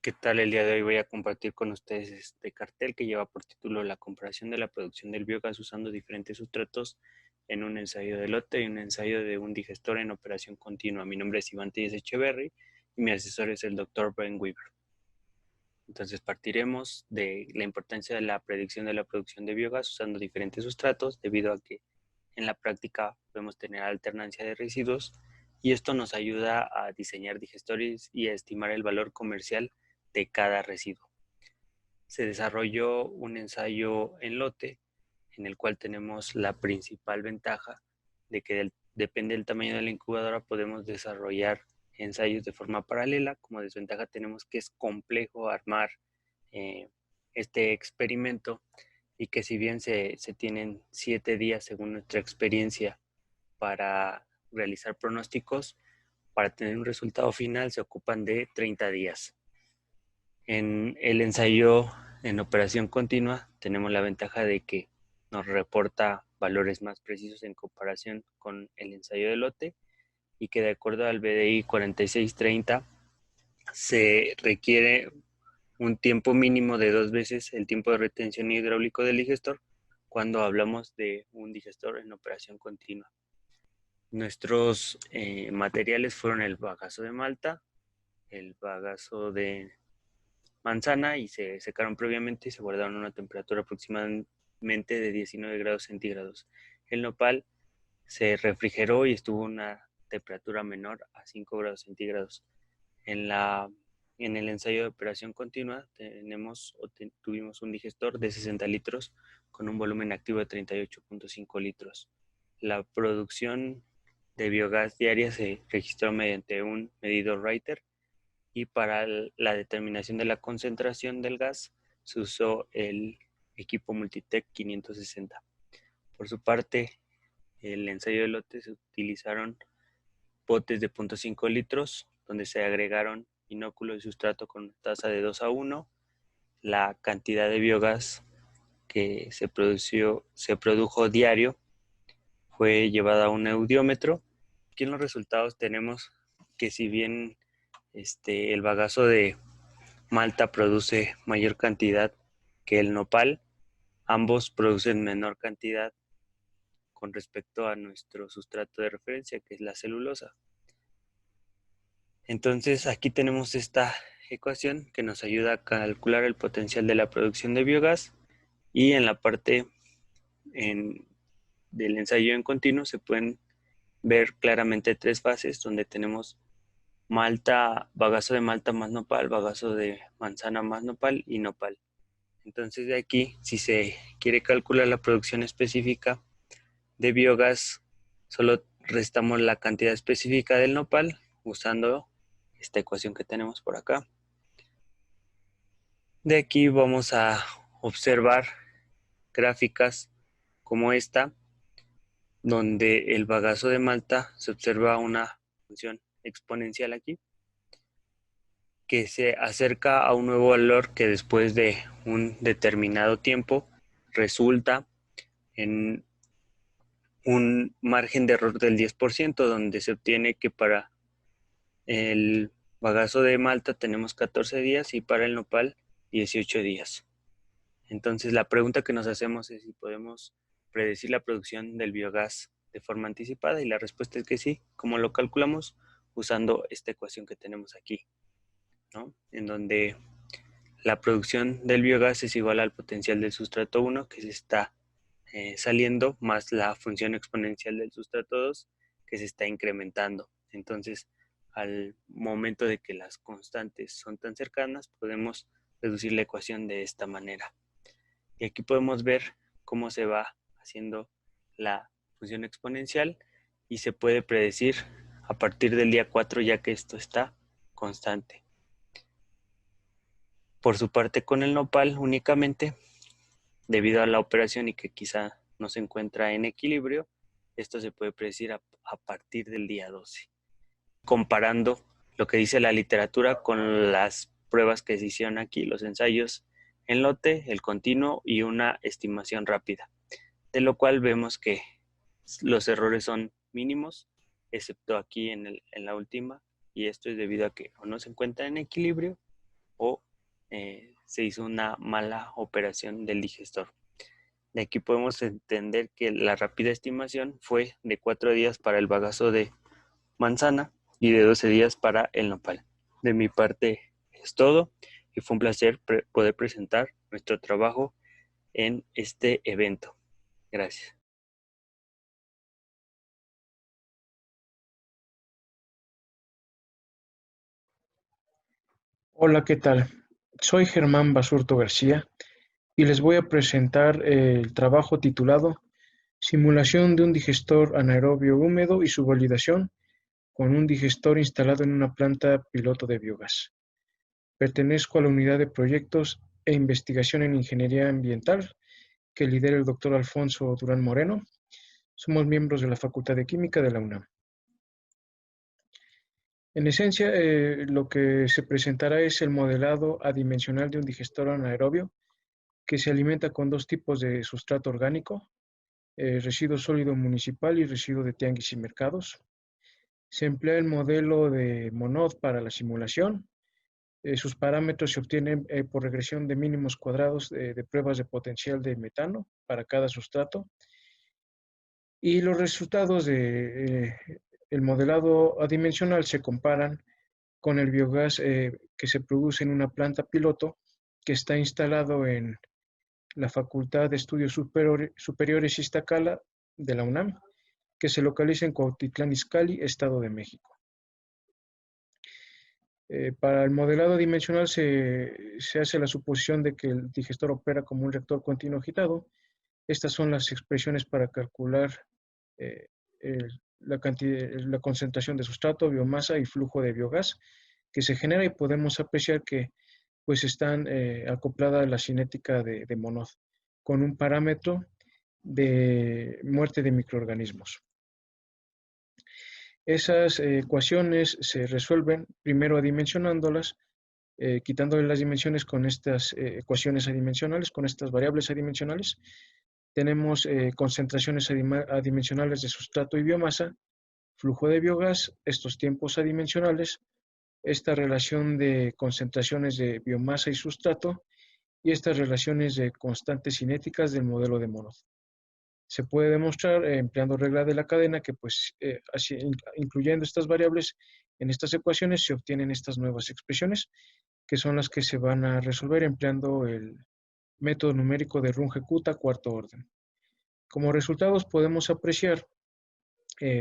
¿Qué tal? El día de hoy voy a compartir con ustedes este cartel que lleva por título La comparación de la producción del biogás usando diferentes sustratos en un ensayo de lote y un ensayo de un digestor en operación continua. Mi nombre es Iván Telles Echeverry y mi asesor es el Dr. Ben Weaver. Entonces partiremos de la importancia de la predicción de la producción de biogás usando diferentes sustratos, debido a que en la práctica podemos tener alternancia de residuos, y esto nos ayuda a diseñar digestores y a estimar el valor comercial de cada residuo. Se desarrolló un ensayo en lote en el cual tenemos la principal ventaja de que depende del tamaño de la incubadora podemos desarrollar ensayos de forma paralela. Como desventaja tenemos que es complejo armar este experimento, y que si bien se tienen 7 días según nuestra experiencia para realizar pronósticos, para tener un resultado final se ocupan de 30 días. En el ensayo en operación continua tenemos la ventaja de que nos reporta valores más precisos en comparación con el ensayo de lote, y que de acuerdo al BDI 4630 se requiere un tiempo mínimo de 2 veces el tiempo de retención hidráulico del digestor cuando hablamos de un digestor en operación continua. Nuestros materiales fueron el bagazo de malta, el bagazo de manzana y se secaron previamente y se guardaron a una temperatura aproximadamente de 19 grados centígrados. El nopal se refrigeró y estuvo a una temperatura menor a 5 grados centígrados. En el ensayo de operación continua tuvimos un digestor de 60 litros con un volumen activo de 38.5 litros. La producción de biogás diaria se registró mediante un medidor Richter y para la determinación de la concentración del gas se usó el equipo Multitech 560. Por su parte, el ensayo de lote se utilizaron botes de 0.5 litros donde se agregaron inóculo y sustrato con tasa de 2:1. La cantidad de biogás que se produjo diario fue llevada a un eudiómetro. Aquí en los resultados tenemos que si bien el bagazo de malta produce mayor cantidad que el nopal, ambos producen menor cantidad con respecto a nuestro sustrato de referencia, que es la celulosa. Entonces aquí tenemos esta ecuación que nos ayuda a calcular el potencial de la producción de biogás, y en la parte del ensayo en continuo se pueden ver claramente 3 fases donde tenemos bagazo de malta más nopal, bagazo de manzana más nopal y nopal. Entonces de aquí, si se quiere calcular la producción específica de biogás, solo restamos la cantidad específica del nopal usando esta ecuación que tenemos por acá. De aquí vamos a observar gráficas como esta, donde el bagazo de malta se observa una función exponencial aquí, que se acerca a un nuevo valor que después de un determinado tiempo resulta en un margen de error del 10%, donde se obtiene que para el bagazo de malta tenemos 14 días y para el nopal 18 días. Entonces la pregunta que nos hacemos es si podemos predecir la producción del biogás de forma anticipada, y la respuesta es que sí. ¿Cómo lo calculamos? Usando esta ecuación que tenemos aquí, ¿no? En donde la producción del biogás es igual al potencial del sustrato 1 que se está saliendo, más la función exponencial del sustrato 2 que se está incrementando. Entonces, al momento de que las constantes son tan cercanas, podemos reducir la ecuación de esta manera. Y aquí podemos ver cómo se va haciendo la función exponencial y se puede predecir a partir del día 4, ya que esto está constante. Por su parte, con el nopal únicamente, debido a la operación y que quizá no se encuentra en equilibrio, esto se puede predecir a partir del día 12. Comparando lo que dice la literatura con las pruebas que se hicieron aquí, los ensayos en lote, el continuo y una estimación rápida, de lo cual vemos que los errores son mínimos, excepto aquí en la última, y esto es debido a que o no se encuentra en equilibrio o se hizo una mala operación del digestor. De aquí podemos entender que la rápida estimación fue de 4 días para el bagazo de manzana y de 12 días para el nopal. De mi parte es todo y fue un placer poder presentar nuestro trabajo en este evento. Gracias. Hola, ¿qué tal? Soy Germán Basurto García y les voy a presentar el trabajo titulado Simulación de un digestor anaerobio húmedo y su validación con un digestor instalado en una planta piloto de biogás. Pertenezco a la unidad de proyectos e investigación en ingeniería ambiental que lidera el doctor Alfonso Durán Moreno. Somos miembros de la Facultad de Química de la UNAM. En esencia, lo que se presentará es el modelado adimensional de un digestor anaerobio que se alimenta con 2 tipos de sustrato orgánico, residuo sólido municipal y residuo de tianguis y mercados. Se emplea el modelo de Monod para la simulación. Sus parámetros se obtienen por regresión de mínimos cuadrados de pruebas de potencial de metano para cada sustrato. Y los resultados del modelado adimensional se comparan con el biogás que se produce en una planta piloto que está instalado en la Facultad de Estudios Superiores Iztacala de la UNAM, que se localiza en Cuautitlán Izcalli, Estado de México. Para el modelado dimensional se hace la suposición de que el digestor opera como un reactor continuo agitado. Estas son las expresiones para calcular la concentración de sustrato, biomasa y flujo de biogás que se genera, y podemos apreciar que pues están acopladas a la cinética de Monod con un parámetro de muerte de microorganismos. Esas ecuaciones se resuelven primero adimensionándolas, quitándole las dimensiones con estas ecuaciones adimensionales, con estas variables adimensionales. Tenemos concentraciones adimensionales de sustrato y biomasa, flujo de biogás, estos tiempos adimensionales, esta relación de concentraciones de biomasa y sustrato, y estas relaciones de constantes cinéticas del modelo de Monod. Se puede demostrar empleando regla de la cadena que pues así, incluyendo estas variables en estas ecuaciones se obtienen estas nuevas expresiones, que son las que se van a resolver empleando el método numérico de Runge-Kutta cuarto orden. Como resultados podemos apreciar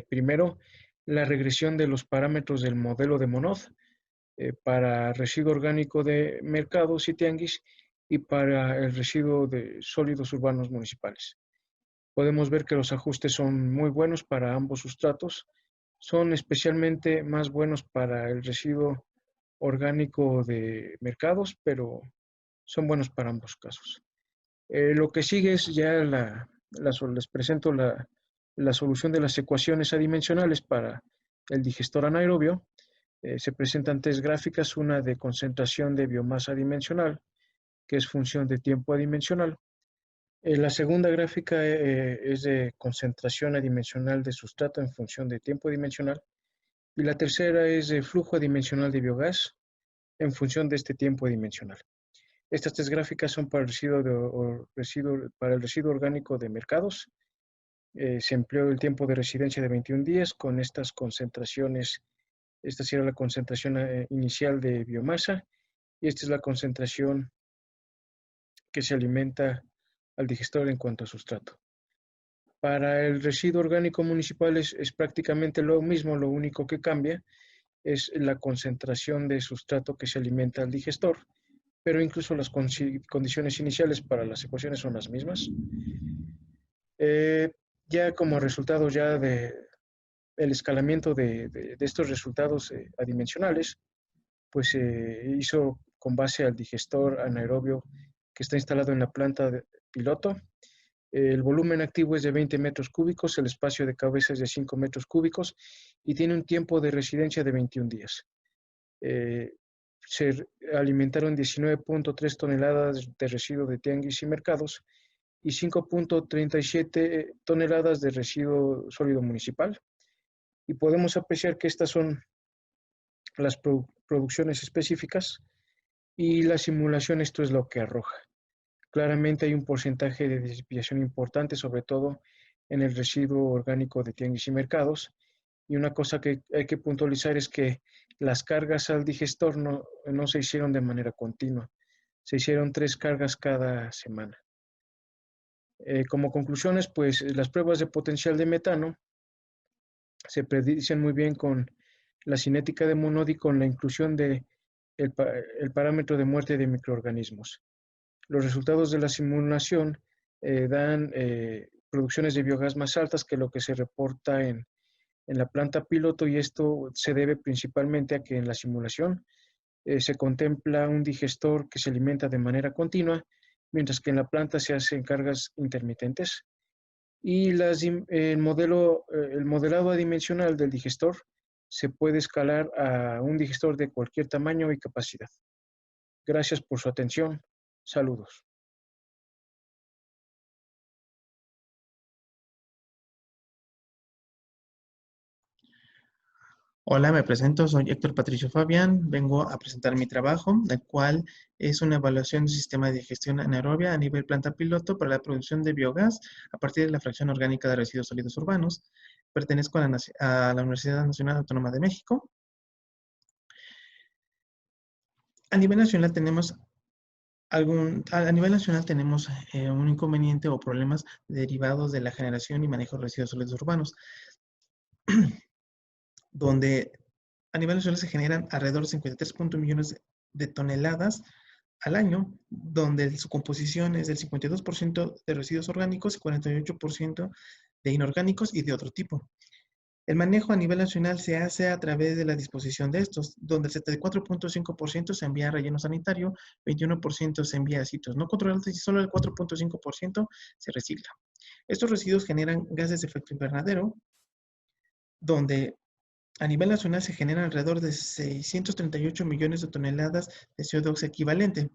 primero la regresión de los parámetros del modelo de Monod para residuo orgánico de mercados y tianguis y para el residuo de sólidos urbanos municipales. Podemos ver que los ajustes son muy buenos para ambos sustratos, son especialmente más buenos para el residuo orgánico de mercados, pero son buenos para ambos casos. Lo que sigue es ya les presento la solución de las ecuaciones adimensionales para el digestor anaerobio. Se presentan tres gráficas, una de concentración de biomasa adimensional, que es función de tiempo adimensional. La segunda gráfica es de concentración adimensional de sustrato en función de tiempo adimensional. Y la tercera es de flujo adimensional de biogás en función de este tiempo adimensional. Estas tres gráficas son para el residuo orgánico de mercados. Se empleó el tiempo de residencia de 21 días con estas concentraciones. Esta sería la concentración inicial de biomasa y esta es la concentración que se alimenta al digestor en cuanto a sustrato. Para el residuo orgánico municipal es prácticamente lo mismo, lo único que cambia es la concentración de sustrato que se alimenta al digestor, pero incluso las condiciones iniciales para las ecuaciones son las mismas. Ya como resultado ya del escalamiento de estos resultados adimensionales, pues se hizo con base al digestor anaerobio que está instalado en la planta piloto. El volumen activo es de 20 metros cúbicos, el espacio de cabeza es de 5 metros cúbicos y tiene un tiempo de residencia de 21 días. Se alimentaron 19.3 toneladas de residuo de tianguis y mercados y 5.37 toneladas de residuo sólido municipal. Y podemos apreciar que estas son las producciones específicas y la simulación esto es lo que arroja. Claramente hay un porcentaje de desviación importante, sobre todo en el residuo orgánico de tianguis y mercados. Y una cosa que hay que puntualizar es que las cargas al digestor no se hicieron de manera continua. Se hicieron 3 cargas cada semana. Como conclusiones, pues las pruebas de potencial de metano se predicen muy bien con la cinética de Monod y con la inclusión de el parámetro de muerte de microorganismos. Los resultados de la simulación dan producciones de biogás más altas que lo que se reporta en la planta piloto y esto se debe principalmente a que en la simulación se contempla un digestor que se alimenta de manera continua, mientras que en la planta se hacen cargas intermitentes. Y el modelado adimensional del digestor se puede escalar a un digestor de cualquier tamaño y capacidad. Gracias por su atención. Saludos. Hola, me presento, soy Héctor Patricio Fabián, vengo a presentar mi trabajo, el cual es una evaluación del sistema de digestión anaerobia a nivel planta piloto para la producción de biogás a partir de la fracción orgánica de residuos sólidos urbanos. Pertenezco a la Universidad Nacional Autónoma de México. A nivel nacional tenemos un inconveniente o problemas derivados de la generación y manejo de residuos sólidos urbanos, donde a nivel nacional se generan alrededor de 53 millones de toneladas al año, donde su composición es del 52% de residuos orgánicos y 48% de inorgánicos y de otro tipo. El manejo a nivel nacional se hace a través de la disposición de estos, donde el 74.5% se envía a relleno sanitario, 21% se envía a sitios no controlados y solo el 4.5% se recicla. Estos residuos generan gases de efecto invernadero, donde a nivel nacional se generan alrededor de 638 millones de toneladas de CO2 equivalente,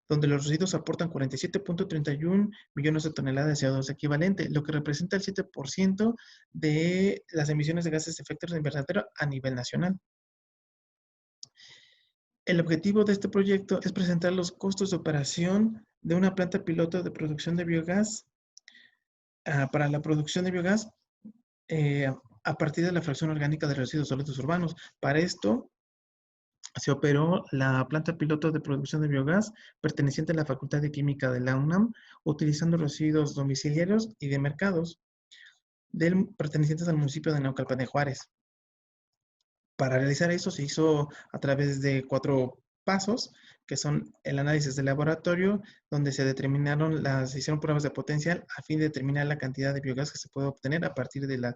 donde los residuos aportan 47.31 millones de toneladas de CO2 equivalente, lo que representa el 7% de las emisiones de gases de efecto invernadero a nivel nacional. El objetivo de este proyecto es presentar los costos de operación de una planta piloto de producción de biogás para la producción de biogás a partir de la fracción orgánica de residuos sólidos urbanos. Para esto, se operó la planta piloto de producción de biogás perteneciente a la Facultad de Química de la UNAM, utilizando residuos domiciliarios y de mercados pertenecientes al municipio de Naucalpan de Juárez. Para realizar eso se hizo a través de 4 pasos, que son el análisis de laboratorio, donde se hicieron pruebas de potencial a fin de determinar la cantidad de biogás que se puede obtener a partir de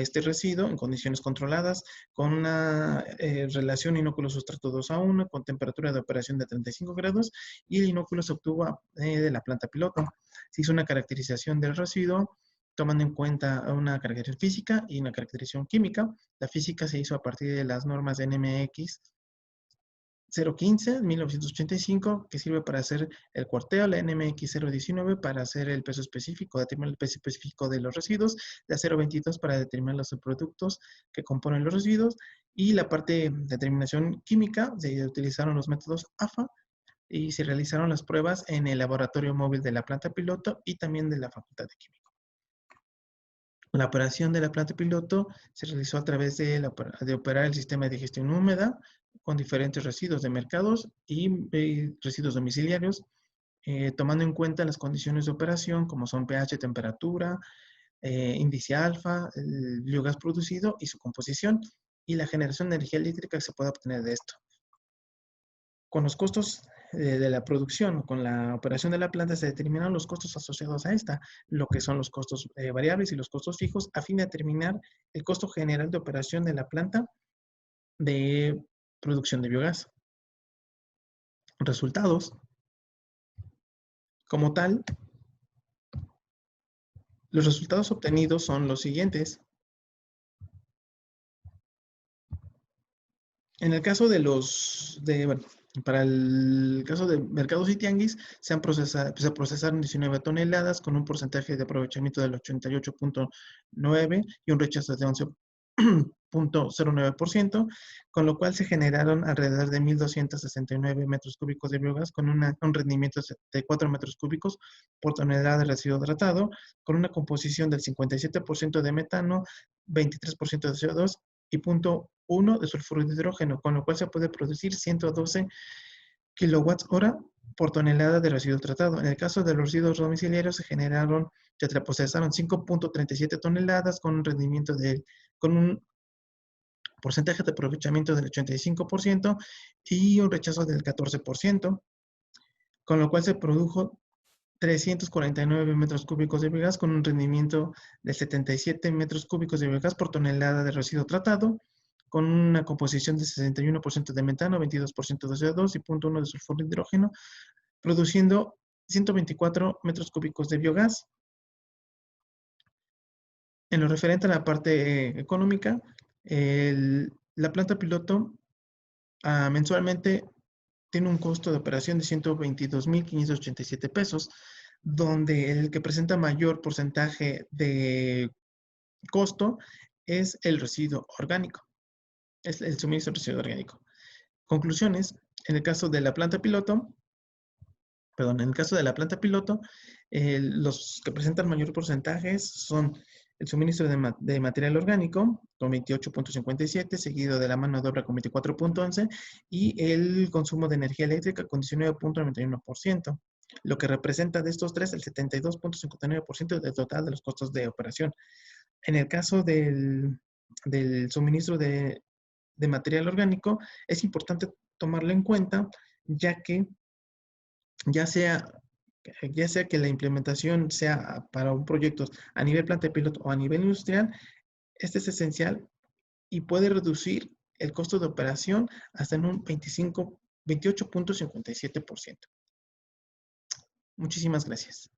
este residuo en condiciones controladas, con una relación inóculo-sustrato 2:1, con temperatura de operación de 35 grados, y el inóculo se obtuvo de la planta piloto. Se hizo una caracterización del residuo, tomando en cuenta una caracterización física y una caracterización química. La física se hizo a partir de las normas de NMX 015, 1985, que sirve para hacer el cuarteo, la NMX 019 para hacer el peso específico, determinar el peso específico de los residuos, la 022 para determinar los subproductos que componen los residuos, y la parte de determinación química, se utilizaron los métodos AFA y se realizaron las pruebas en el laboratorio móvil de la planta piloto y también de la Facultad de Química. La operación de la planta piloto se realizó a través de operar el sistema de gestión húmeda con diferentes residuos de mercados y residuos domiciliarios, tomando en cuenta las condiciones de operación como son pH, temperatura, índice alfa, el biogás producido y su composición, y la generación de energía eléctrica que se puede obtener de esto. Con los costos de la producción, con la operación de la planta, se determinan los costos asociados a esta, lo que son los costos variables y los costos fijos, a fin de determinar el costo general de operación de la planta de producción de biogás. Resultados. Como tal, los resultados obtenidos son los siguientes. En el caso para el caso de mercados y tianguis, se procesaron 19 toneladas con un porcentaje de aprovechamiento del 88.9 y un rechazo de 11.09%, con lo cual se generaron alrededor de 1.269 metros cúbicos de biogás con un rendimiento de 4 metros cúbicos por tonelada de residuo tratado, con una composición del 57% de metano, 23% de CO2 y 0.1 de sulfuro de hidrógeno, con lo cual se puede producir 112 kWh por tonelada de residuo tratado. En el caso de los residuos domiciliarios se procesaron 5.37 toneladas con un rendimiento con un porcentaje de aprovechamiento del 85% y un rechazo del 14%, con lo cual se produjo 349 metros cúbicos de biogás con un rendimiento de 77 metros cúbicos de biogás por tonelada de residuo tratado, con una composición de 61% de metano, 22% de CO2 y 0.1 de sulfuro de hidrógeno, produciendo 124 metros cúbicos de biogás. En lo referente a la parte económica, la planta piloto mensualmente tiene un costo de operación de 122.587 pesos, donde el que presenta mayor porcentaje de costo es el residuo orgánico, es el suministro de residuo orgánico. Conclusiones, en el caso de la planta piloto, los que presentan mayor porcentaje son el suministro de material orgánico con 28.57, seguido de la mano de obra con 24.11 y el consumo de energía eléctrica con 19.91%, lo que representa de estos tres el 72.59% del total de los costos de operación. En el caso del suministro de material orgánico, es importante tomarlo en cuenta, ya que ya sea que la implementación sea para un proyecto a nivel planta piloto o a nivel industrial, este es esencial y puede reducir el costo de operación hasta en un 28.57%. Muchísimas gracias.